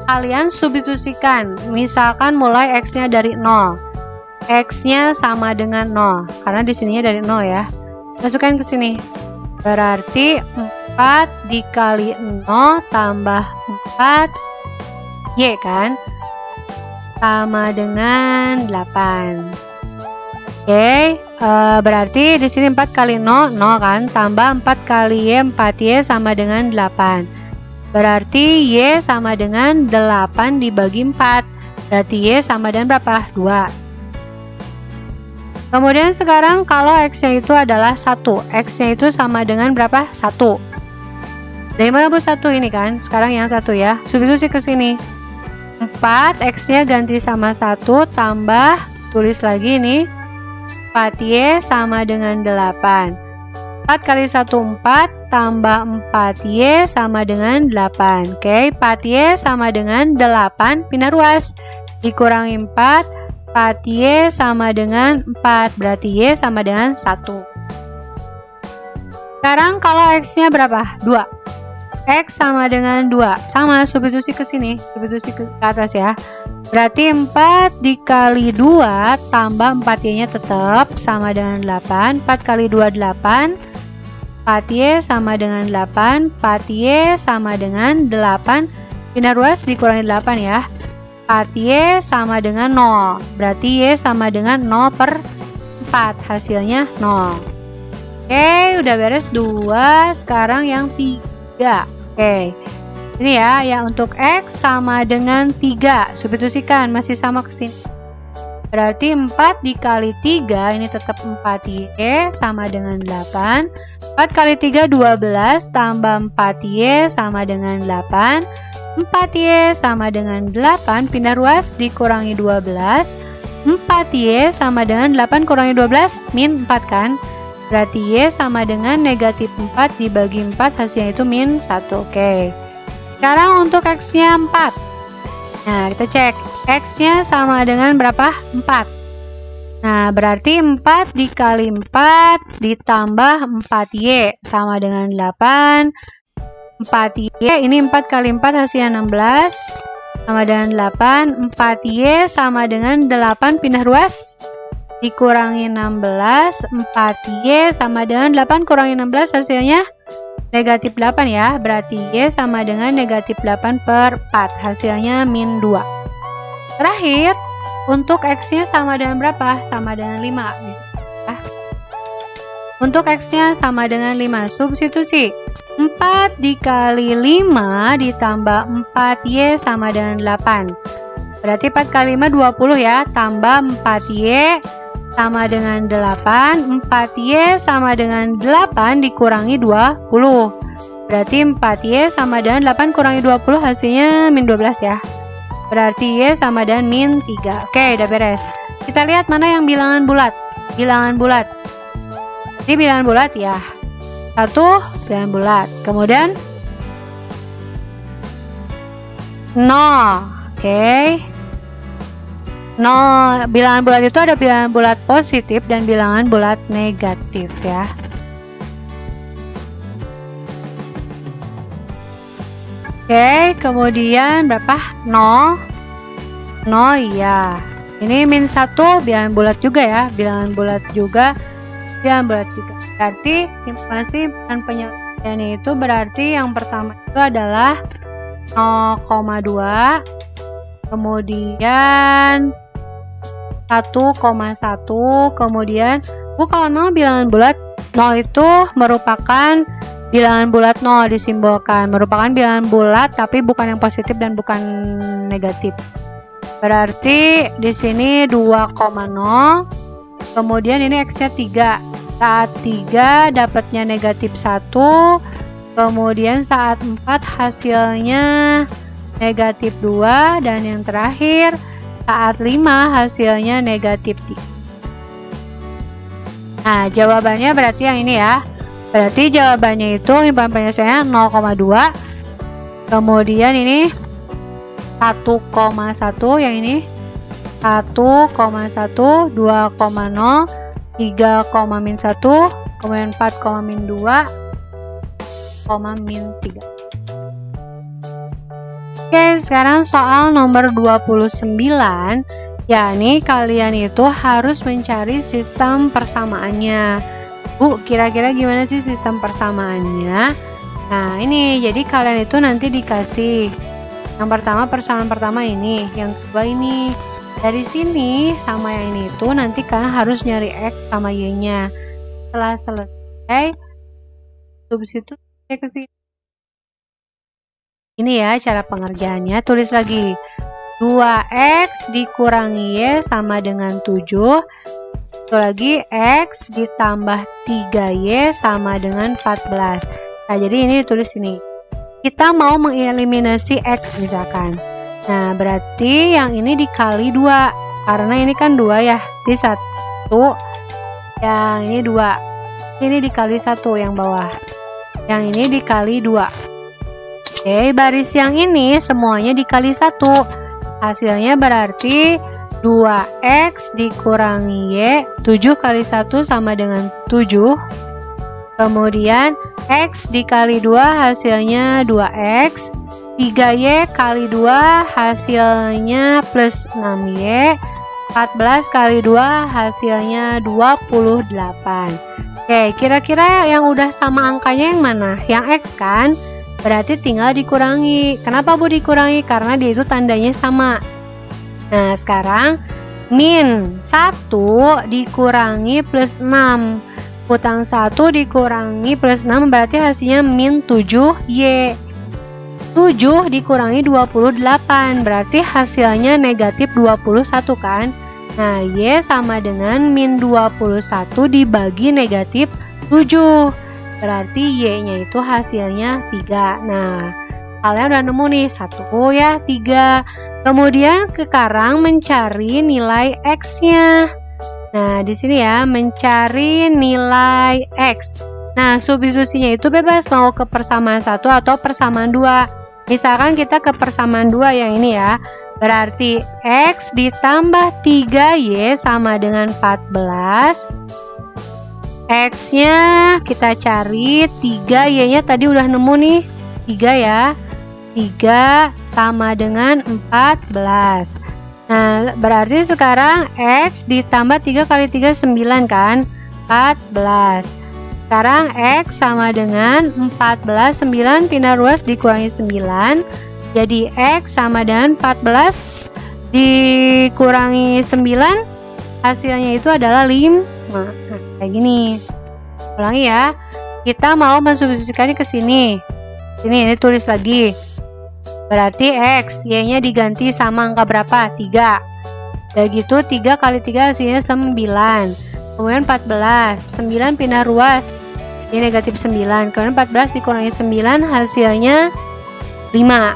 S1: Kalian substitusikan, misalkan mulai X-nya dari 0. X-nya sama dengan 0, karena di sininya dari 0 ya. Masukkan ke sini. Berarti 4 dikali 0 tambah 4 Y kan? Sama dengan 8. Oke, berarti di sini 4 kali 0, 0 kan? Tambah 4 kali Y, 4Y sama dengan 8. Berarti Y sama dengan 8 dibagi 4. Berarti Y sama dengan berapa? 2. Kemudian sekarang kalau X-nya itu adalah 1. X-nya itu sama dengan berapa? 1. Dari mana Bu 1 ini kan? Sekarang yang 1 ya. Substitusi ke sini. 4, X-nya ganti sama 1, tambah, tulis lagi nih. 4Y sama dengan 8. 4 kali 1, 4, tambah 4Y sama dengan 8. Oke, 4Y sama dengan 8, pindah ruas. Dikurangi 4. 4Y sama dengan 4, berarti Y sama dengan 1. Sekarang kalau X-nya berapa? 2. X sama dengan 2. Sama, substitusi ke sini, substitusi ke atas ya. Berarti 4 dikali 2 tambah 4Y-nya tetap sama dengan 8. 4 kali 2, 8. 4Y sama dengan 8. 4Y sama dengan 8. Pindah ruas, dikurangi 8 ya. 4Y sama dengan 0. Berarti Y sama dengan 0 per 4. Hasilnya 0. Oke, udah beres 2. Sekarang yang 3. Oke. Ini ya, untuk X sama dengan 3. Substitusikan, masih sama ke sini. Berarti 4 dikali 3, ini tetap 4Y sama dengan 8. 4 kali 3, 12, tambah 4Y sama dengan 8. 4Y sama dengan 8, pindah ruas, dikurangi 12. 4Y sama dengan 8 kurangi 12, min 4 kan? Berarti Y sama dengan negatif 4 dibagi 4, hasilnya itu min 1. Oke. Sekarang untuk X-nya 4. Nah, kita cek. X-nya sama dengan berapa? 4. Nah, berarti 4 dikali 4 ditambah 4Y sama dengan 8. 4Y, ini 4 kali 4 hasilnya 16 sama dengan 8. 4Y sama dengan 8, pindah ruas, dikurangi 16. 4Y sama dengan 8 kurangi 16, hasilnya negatif 8 ya. Berarti Y sama dengan negatif 8 per 4, hasilnya min 2. Terakhir, untuk X-nya sama dengan berapa? Sama dengan 5. Bisa. Untuk X-nya sama dengan 5, substitusi. 4 dikali 5 ditambah 4Y sama dengan 8. Berarti 4 kali 5, 20 ya. Tambah 4Y sama dengan 8. 4Y sama dengan 8 dikurangi 20. Berarti 4Y sama dengan 8 kurangi 20, hasilnya min 12 ya. Berarti Y sama dengan min 3. Oke, udah beres. Kita lihat mana yang bilangan bulat. Bilangan bulat. Ini bilangan bulat ya. 1 bilangan bulat. Kemudian 0. Oke. 0, bilangan bulat itu ada bilangan bulat positif dan bilangan bulat negatif ya. Oke, kemudian berapa? 0. 0 ya. Ini min 1 bilangan bulat juga ya. Bilangan bulat juga. Bilangan bulat juga. Berarti informasi dan penyelesaiannya itu berarti yang pertama itu adalah 0,2. Kemudian 1,1. Kemudian kalau 0 bilangan bulat, 0 itu merupakan bilangan bulat 0 disimbolkan, merupakan bilangan bulat tapi bukan yang positif dan bukan negatif. Berarti di sini 2,0. Kemudian ini X-nya 3. Saat 3 dapatnya negatif 1. Kemudian saat 4 hasilnya negatif 2. Dan yang terakhir saat 5 hasilnya negatif 3. Nah, jawabannya berarti yang ini ya. Berarti jawabannya itu himpunan penyelesaiannya 0,2. Kemudian ini 1,1, yang ini 1,1, 2,0, 3,-1, kemudian 4, min 2, min 3. Oke, sekarang soal nomor 29. Yakni kalian itu harus mencari sistem persamaannya. Bu, kira-kira gimana sih sistem persamaannya? Nah, ini jadi kalian itu nanti dikasih yang pertama persamaan pertama ini, yang kedua ini. Dari sini sama yang ini itu nanti kalian harus nyari X sama Y-nya. Setelah selesai, substitusi ke sini. Ini ya cara pengerjaannya. Tulis lagi. 2X dikurangi Y sama dengan 7. Itu lagi X ditambah 3Y sama dengan 14. Nah, jadi ini ditulis ini. Kita mau mengeliminasi X misalkan. Nah, berarti yang ini dikali 2. Karena ini kan 2 ya. Di 1. Yang ini 2. Ini dikali 1 yang bawah. Yang ini dikali 2. Oke, baris yang ini semuanya dikali 1. Hasilnya berarti 2X dikurangi Y, 7 kali 1 sama dengan 7. Kemudian X dikali 2 hasilnya 2X. 3Y kali 2 hasilnya plus 6Y. 14 kali 2 hasilnya 28. Oke, kira-kira yang udah sama angkanya yang mana? Yang X kan? Berarti tinggal dikurangi. Kenapa Bu dikurangi? Karena dia itu tandanya sama. Nah, sekarang min 1 dikurangi plus 6. Utang 1 dikurangi plus 6 berarti hasilnya min 7Y. 7 dikurangi 28 berarti hasilnya negatif 21 kan? Nah, Y sama dengan min 21 dibagi negatif 7. Berarti Y-nya itu hasilnya 3. Nah, kalian udah nemu nih 1 ya, 3. Kemudian sekarang mencari nilai X-nya. Nah, di sini ya, mencari nilai X. Nah, substitusinya itu bebas mau ke persamaan 1 atau persamaan 2. Misalkan kita ke persamaan 2 yang ini ya. Berarti X ditambah 3Y sama dengan 14. X-nya kita cari 3, Y-nya tadi udah nemu nih 3 ya. 3 sama dengan 14. Nah, berarti sekarang X ditambah 3 kali 3 9 kan? 14. Sekarang X sama dengan 14. 9 pindah ruas dikurangi 9. Jadi X sama dengan 14 dikurangi 9. Hasilnya itu adalah 5. Nah, kayak gini. Ulangi ya. Kita mau mensubstitusikannya ke sini. Ini tulis lagi. Berarti X, Y-nya diganti sama angka berapa? 3. Udah gitu 3 kali 3 hasilnya 9. Kemudian 14. 9 pindah ruas. Ini negatif 9. Kemudian 14 dikurangi 9 hasilnya 5.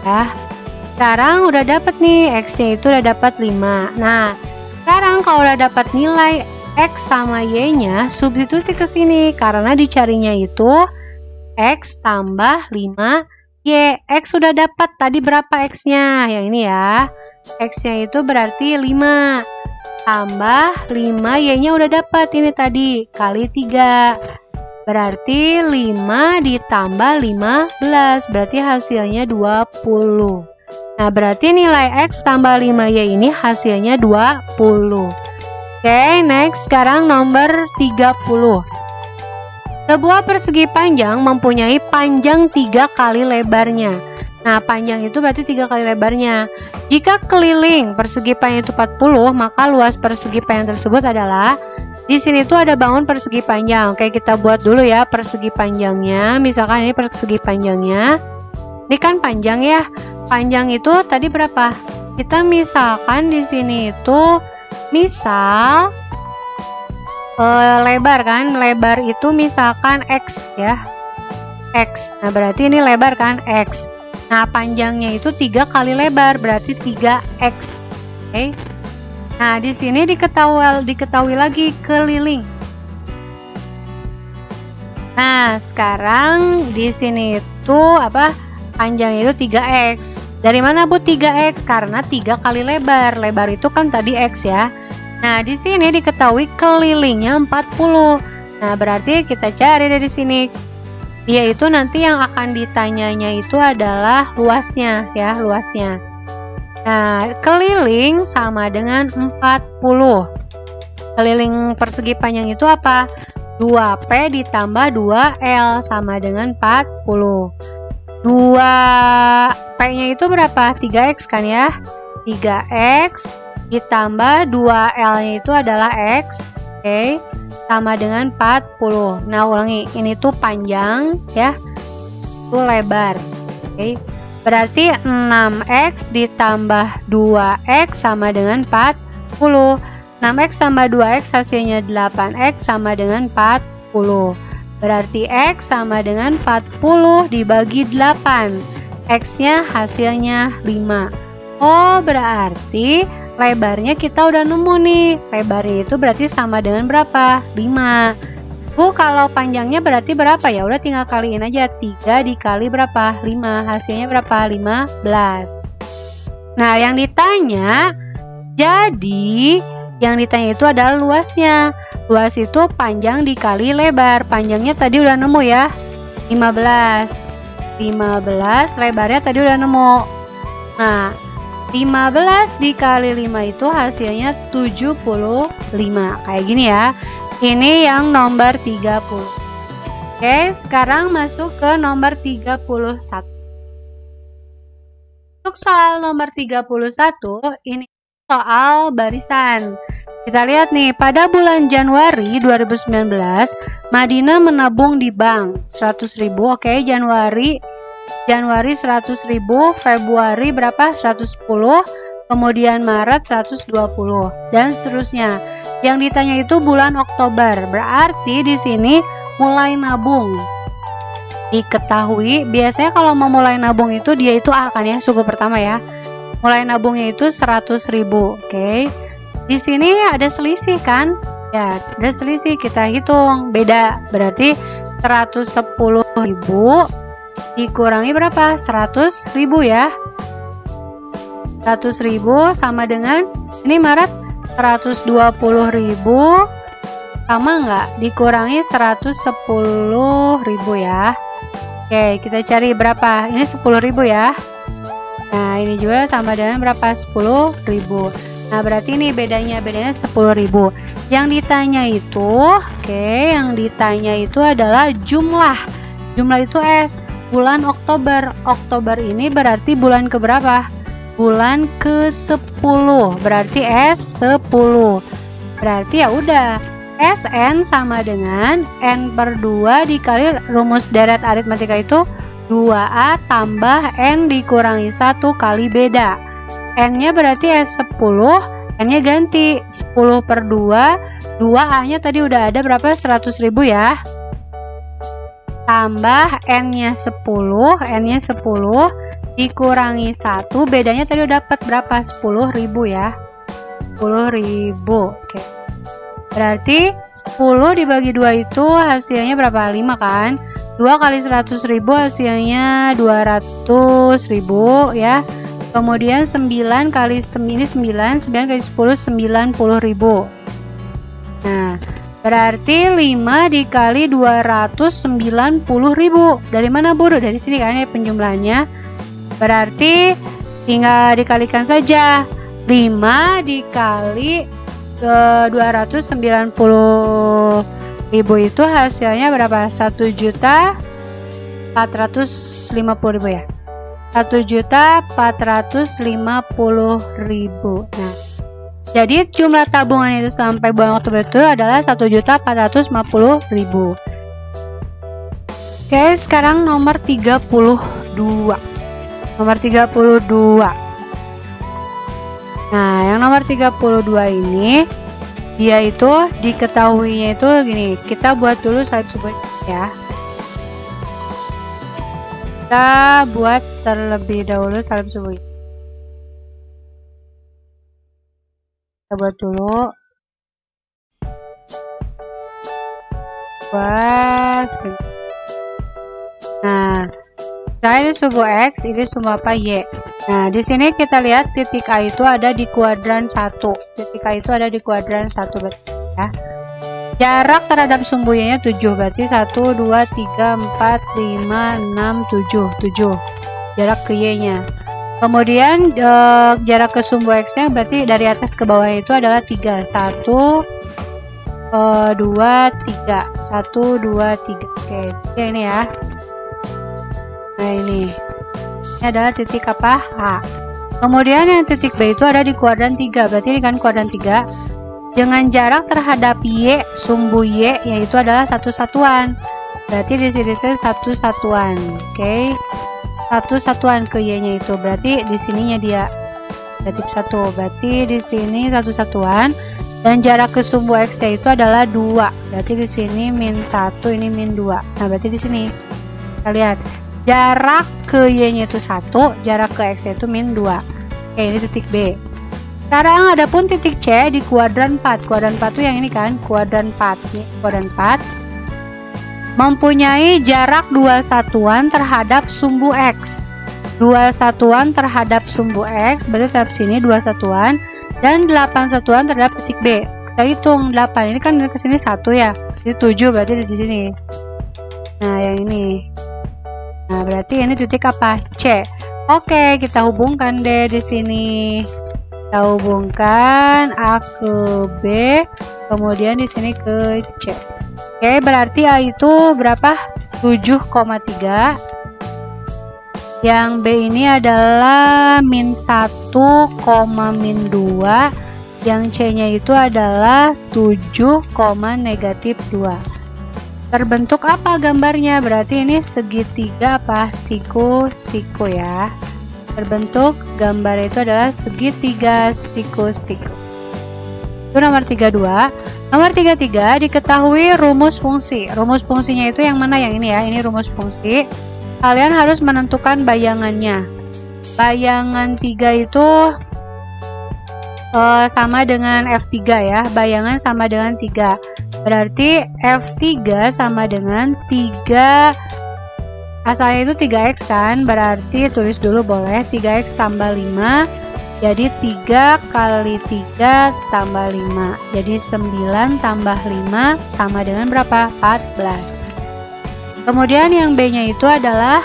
S1: Ya. Sekarang udah dapat nih X-nya itu udah dapat 5. Nah, sekarang kalau udah dapat nilai X sama Y-nya, substitusi ke sini karena dicarinya itu X tambah 5Y. X sudah dapat tadi berapa X-nya? Yang ini ya. X-nya itu berarti 5 tambah 5, Y-nya udah dapat ini tadi kali 3. Berarti 5 ditambah 15, berarti hasilnya 20. Nah, berarti nilai X tambah 5Y ini hasilnya 20. Oke, next sekarang nomor 30. Sebuah persegi panjang mempunyai panjang 3 kali lebarnya. Nah, panjang itu berarti 3 kali lebarnya. Jika keliling persegi panjang itu 40, maka luas persegi panjang tersebut adalah, di sini tuh ada bangun persegi panjang. Oke, kita buat dulu ya persegi panjangnya. Misalkan ini persegi panjangnya. Ini kan panjang ya. Panjang itu tadi berapa? Kita misalkan di sini itu misal lebar kan, lebar itu misalkan X ya, X. Nah, berarti ini lebar kan X. Nah, panjangnya itu 3 kali lebar, berarti 3X. Oke. Nah, di sini diketahui lagi keliling. Nah, sekarang di sini itu apa? Panjangnya itu 3X. Dari mana Bu 3X? Karena 3 kali lebar. Lebar itu kan tadi X ya. Nah, di sini diketahui kelilingnya 40. Nah, berarti kita cari dari sini. Yaitu nanti yang akan ditanyanya itu adalah luasnya ya, luasnya. Nah, keliling sama dengan 40. Keliling persegi panjang itu apa? 2P ditambah 2L sama dengan 40. 2P-nya itu berapa? 3X kan ya? 3X ditambah 2L-nya itu adalah X. Oke, sama dengan 40. Nah, ulangi, ini tuh panjang ya, itu lebar. Oke, berarti 6X ditambah 2X sama dengan 40. 6X tambah 2X hasilnya 8X sama dengan 40. Berarti X sama dengan 40 dibagi 8. X-nya hasilnya 5. Oh, berarti lebarnya kita udah nemu nih. Lebarnya itu berarti sama dengan berapa? 5. Bu, kalau panjangnya berarti berapa ya? Udah tinggal kaliin aja. 3 dikali berapa? 5. Hasilnya berapa? 15. Nah, yang ditanya, jadi yang ditanya itu adalah luasnya. Luas itu panjang dikali lebar. Panjangnya tadi udah nemu ya, 15. 15, lebarnya tadi udah nemu. Nah, 15 dikali 5 itu hasilnya 75. Kayak gini ya. Ini yang nomor 30. Oke, sekarang masuk ke nomor 31. Untuk soal nomor 31, ini soal barisan. Kita lihat nih, pada bulan Januari 2019, Madinah menabung di bank 100.000. Oke, Januari 100.000, Februari berapa? 110, kemudian Maret 120, dan seterusnya. Yang ditanya itu bulan Oktober. Berarti di sini mulai nabung. Diketahui biasanya kalau mau mulai nabung itu dia itu A kan ya, suku pertama ya. Mulai nabungnya itu 100.000. Oke. Di sini ada selisih kan? Ya, ada selisih, kita hitung. Beda. Berarti 110.000 dikurangi berapa? 100.000 ya. 100.000 sama dengan ini Maret 120.000 sama nggak? Dikurangi 110.000 ya. Oke, kita cari berapa? Ini 10.000 ya. Nah, ini juga sama dengan berapa? 10.000. Nah, berarti ini bedanya 10.000. Yang ditanya itu, yang ditanya itu adalah jumlah. Jumlah itu S. Bulan Oktober. Oktober ini berarti bulan keberapa? Bulan ke-10. Berarti S10. Berarti ya udah, SN sama dengan N/2 dikali rumus deret aritmatika itu 2A tambah N dikurangi 1 kali beda. N-nya berarti S10, N-nya ganti 10/2, 2A-nya tadi udah ada berapa? 100.000 ya. Tambah N-nya 10, N-nya 10 dikurangi 1, bedanya tadi udah dapat berapa? 10.000 ya. 10.000. Oke. Berarti 10 dibagi 2 itu hasilnya berapa? 5 kan? 2 kali 100.000 hasilnya 200.000 ya. Kemudian 9 kali ini 9 kali 10 90.000. Nah, berarti 5 dikali 290.000. Dari mana Bu? Dari sini kan ya penjumlahannya. Berarti tinggal dikalikan saja. 5 dikali 290.000 itu hasilnya berapa? 1.450.000 ya. 1.450.000. Nah, jadi jumlah tabungan itu sampai bulan Oktober itu adalah 1.450.000. Oke, sekarang nomor 32. Nomor 32. Nah, yang nomor 32 ini dia itu diketahuinya itu gini. Kita buat dulu salib subuh ya. Kita buat terlebih dahulu salib subuh. Kita buat dulu. Nah, ini subuh X, ini subuh apa? Y. Nah, di sini kita lihat titik A itu ada di kuadran 1. Titik A itu ada di kuadran 1 ya. Jarak terhadap sumbu Y-nya 7, berarti 1, 2, 3, 4, 5, 6, 7. Jarak ke Y-nya. Kemudian jarak ke sumbu X-nya berarti dari atas ke bawah itu adalah 3. 1, 2, 3. 1, 2, 3. Oke, ini ya. Nah, ini adalah titik apa? A. Kemudian yang titik B itu ada di kuadran 3. Berarti ini kan kuadran 3. Dengan jarak terhadap Y, sumbu Y, yaitu adalah 1 satuan. Berarti di sini itu 1 satuan. Oke. 1 satuan ke Y-nya itu. Berarti di sininya dia negatif 1. Berarti di sini 1 satuan. Dan jarak ke sumbu X-nya itu adalah 2. Berarti di sini min 1, ini min 2. Nah, berarti di sini kita lihat jarak ke Y-nya itu 1, jarak ke X-nya itu min 2. Oke, ini titik B. Sekarang ada pun titik C di kuadran 4. Kuadran 4 itu yang ini kan, kuadran 4. Nih, kuadran 4 mempunyai jarak 2 satuan terhadap sumbu X. 2 satuan terhadap sumbu X, berarti terhadap sini 2 satuan, dan 8 satuan terhadap titik B. Kita hitung 8, ini kan ke sini 1 ya, ke sini 7, berarti di sini. Nah, yang ini. Nah, berarti ini titik apa? C. Oke, kita hubungkan deh di sini. Kita hubungkan A ke B, kemudian di sini ke C. Oke, berarti A itu berapa? 7,3. Yang B ini adalah min 1, min 2. Yang C-nya itu adalah 7, negatif 2. Terbentuk apa gambarnya? Berarti ini segitiga apa? Siku ya. Terbentuk gambar itu adalah segitiga siku. Itu nomor 32. Nomor 33, diketahui rumus fungsi. Rumus fungsinya itu yang mana? Yang ini ya, ini rumus fungsi. Kalian harus menentukan bayangannya. Bayangan 3 itu sama dengan F3 ya. Bayangan sama dengan 3. Berarti F3 sama dengan 3. Asalnya itu 3X kan. Berarti tulis dulu boleh. 3X tambah 5. Jadi 3 kali 3 tambah 5. Jadi 9 tambah 5 sama dengan berapa? 14. Kemudian yang B-nya itu adalah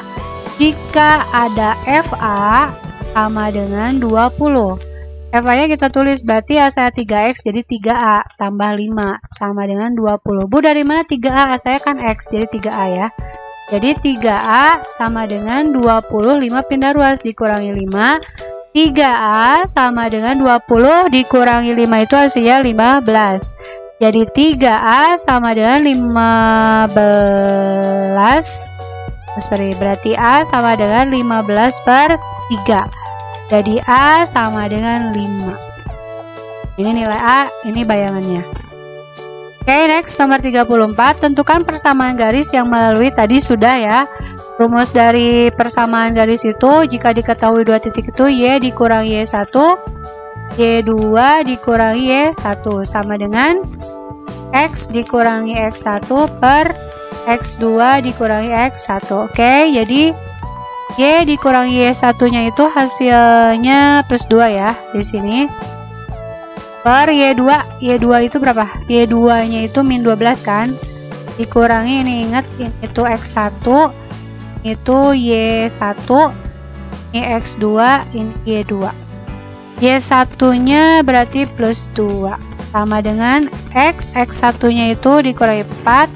S1: jika ada FA sama dengan 20. FA-nya kita tulis, berarti asalnya 3X jadi 3A tambah 5 sama dengan 20. Bu, dari mana 3A? Asalnya kan X, jadi 3A ya. Jadi 3A sama dengan 20, 5 pindah ruas dikurangi 5. 3A sama dengan 20 dikurangi 5 itu hasilnya 15. Jadi 3A sama dengan 15. Berarti A sama dengan 15 per 3. Jadi A sama dengan 5. Ini nilai A, ini bayangannya. Oke, next nomor 34. Tentukan persamaan garis yang melalui tadi sudah ya. Rumus dari persamaan garis itu, jika diketahui dua titik itu Y dikurangi Y1, Y2 dikurangi Y1 sama dengan X dikurangi X1 per X2 dikurangi X1. Oke, jadi Y dikurangi Y1 nya itu hasilnya plus 2 ya di sini. Per Y2 itu berapa? Y2 nya itu min 12 kan, dikurangi ini, ingat itu X1, itu Y1, ini X2, ini Y2. Y1 nya berarti plus 2 sama dengan X1 nya itu dikurangi 4,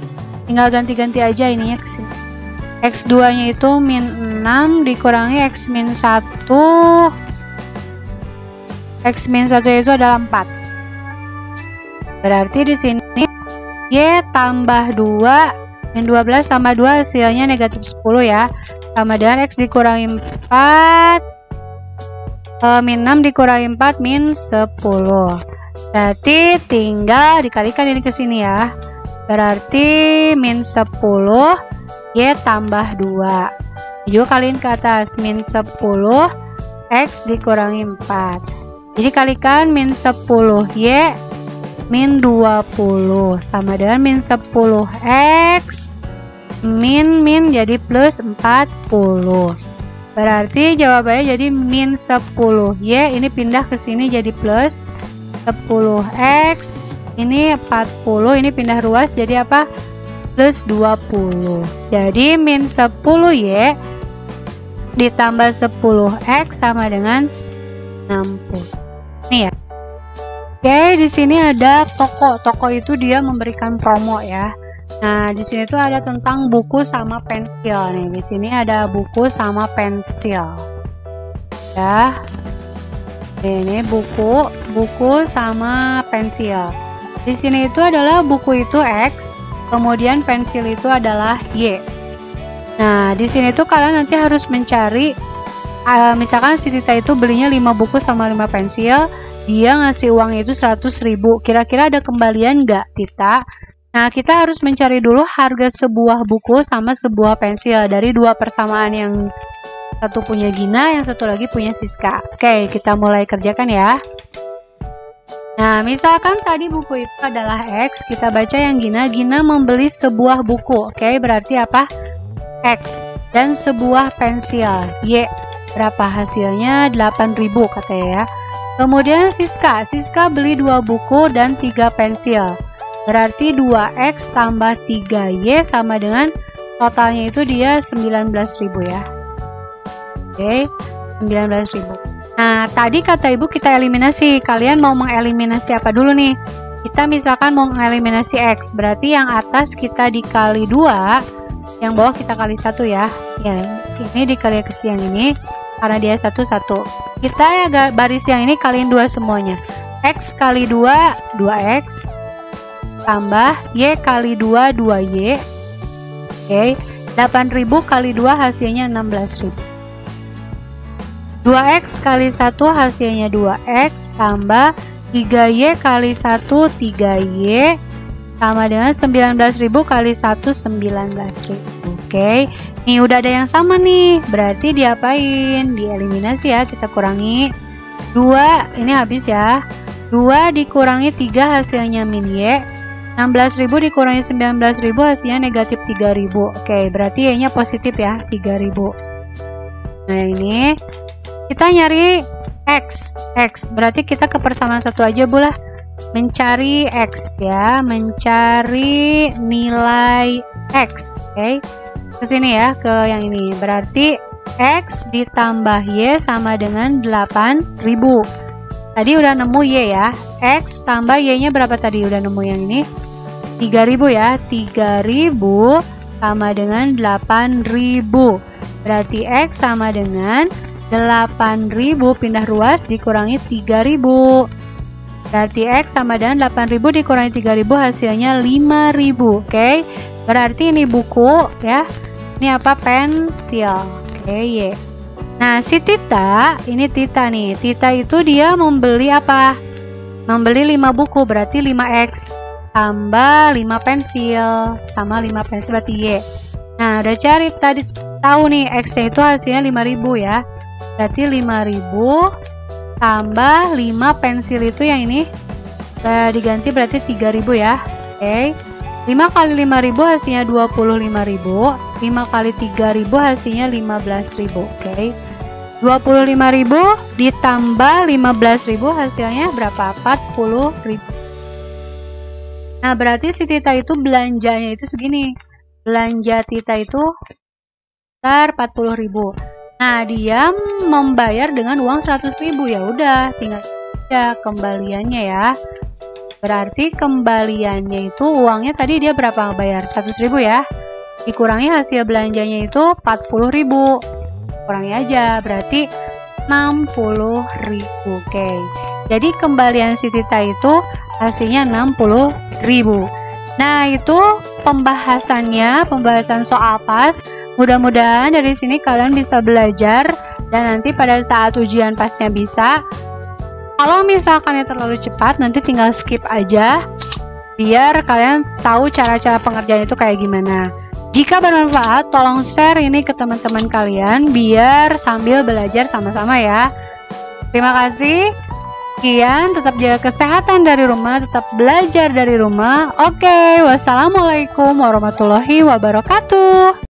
S1: tinggal ganti-ganti aja ininya ke sini. X2 nya itu min 6 dikurangi X min 1, X min 1 itu adalah 4. Berarti di sini Y tambah 2 min 12 tambah 2 hasilnya negatif 10 ya, sama dengan X dikurangi 4 min 6 dikurangi 4 min 10. Berarti tinggal dikalikan ini ke sini ya. Berarti min 10 Y tambah 2. Juga kaliin ke atas, min 10 X dikurangi 4. Jadi kalikan min 10 Y min 20 sama dengan min 10 X min jadi plus 40. Berarti jawabannya jadi min 10 Y ini pindah ke sini jadi plus 10 X ini 40, ini pindah ruas jadi apa? Plus 20. Jadi min 10Y ditambah 10X sama dengan 60. Nih ya. Oke, di sini ada toko. Toko itu dia memberikan promo ya. Nah, di sini tuh ada tentang buku sama pensil nih. Di sini ada buku sama pensil. Ya. Ini buku sama pensil. Di sini itu adalah buku itu X, kemudian pensil itu adalah Y. Nah, di sini tuh kalian nanti harus mencari, misalkan si Tita itu belinya 5 buku sama 5 pensil, dia ngasih uang itu 100.000. Kira-kira ada kembalian nggak, Tita? Nah, kita harus mencari dulu harga sebuah buku sama sebuah pensil dari dua persamaan yang satu punya Gina, yang satu lagi punya Siska. Oke, kita mulai kerjakan ya. Nah, misalkan tadi buku itu adalah X, kita baca yang Gina. Gina membeli sebuah buku. Oke, berarti apa? X. Dan sebuah pensil. Y. Berapa hasilnya? 8.000 katanya ya. Kemudian Siska. Siska beli 2 buku dan 3 pensil. Berarti 2X tambah 3Y sama dengan totalnya itu dia 19.000 ya. Oke, 19.000. Nah, tadi kata ibu kita eliminasi. Kalian mau mengeliminasi apa dulu nih? Kita misalkan mau mengeliminasi X. Berarti yang atas kita dikali 2, yang bawah kita kali 1 ya. Ya, ini dikali ke yang ini. Karena dia 1, 1. Kita ya baris yang ini kaliin 2 semuanya. X kali 2, 2X. Tambah Y kali 2, 2Y. Oke, 8.000 kali 2 hasilnya 16.000. 2X kali 1 hasilnya 2X tambah 3Y kali 1 3Y sama dengan 19.000 kali 1 19.000. Oke, nih udah ada yang sama nih, berarti diapain? Dieliminasi ya, kita kurangi 2, ini habis ya. 2 dikurangi 3 hasilnya min Y. 16.000 dikurangi 19.000 hasilnya negatif 3.000. Oke, berarti Y nya positif ya, 3.000. Nah, ini kita nyari X. Berarti kita ke persamaan satu aja Bu lah. Mencari X ya, mencari nilai X. Oke, ke sini ya, ke yang ini. Berarti X ditambah Y sama dengan 8.000. Tadi udah nemu Y ya. X tambah Y nya berapa tadi? Udah nemu yang ini 3.000 ya. 3.000 sama dengan 8.000. Berarti X sama dengan 8.000 pindah ruas dikurangi 3.000. Berarti X sama dengan 8.000 dikurangi 3.000 hasilnya 5.000. Oke, berarti ini buku ya. Ini apa? Pensil. Oke, Y. Nah, si Tita, ini Tita nih. Tita itu dia membeli apa? Membeli 5 buku, berarti 5X tambah 5 pensil sama 5 pensil berarti Y. Nah, udah cari tadi tahu nih X-nya itu hasilnya 5.000 ya. Berarti 5.000 tambah 5 pensil itu yang ini diganti berarti 3.000 ya. Oke. 5 kali 5.000 hasilnya 25.000. 5 kali 3.000 hasilnya 15.000. Oke. 25.000 ditambah 15.000 hasilnya berapa? 40.000. Nah, berarti si Tita itu belanjanya itu segini. Belanja Tita itu sekitar 40.000. Nah, dia membayar dengan uang 100.000. Ya udah, tinggal aja kembaliannya ya. Berarti kembaliannya itu uangnya tadi dia berapa bayar? 100.000 ya. Dikurangi hasil belanjanya itu 40.000. Kurangi aja, berarti 60.000. Oke. Jadi kembalian si Tita itu hasilnya 60.000. Nah, itu pembahasan soal pas. Mudah-mudahan dari sini kalian bisa belajar dan nanti pada saat ujian pasnya bisa. Kalau misalkan terlalu cepat, nanti tinggal skip aja biar kalian tahu cara-cara pengerjaan itu kayak gimana. Jika bermanfaat, tolong share ini ke teman-teman kalian biar sambil belajar sama-sama ya. Terima kasih. Sekian, tetap jaga kesehatan dari rumah, tetap belajar dari rumah. Oke, wassalamualaikum warahmatullahi wabarakatuh.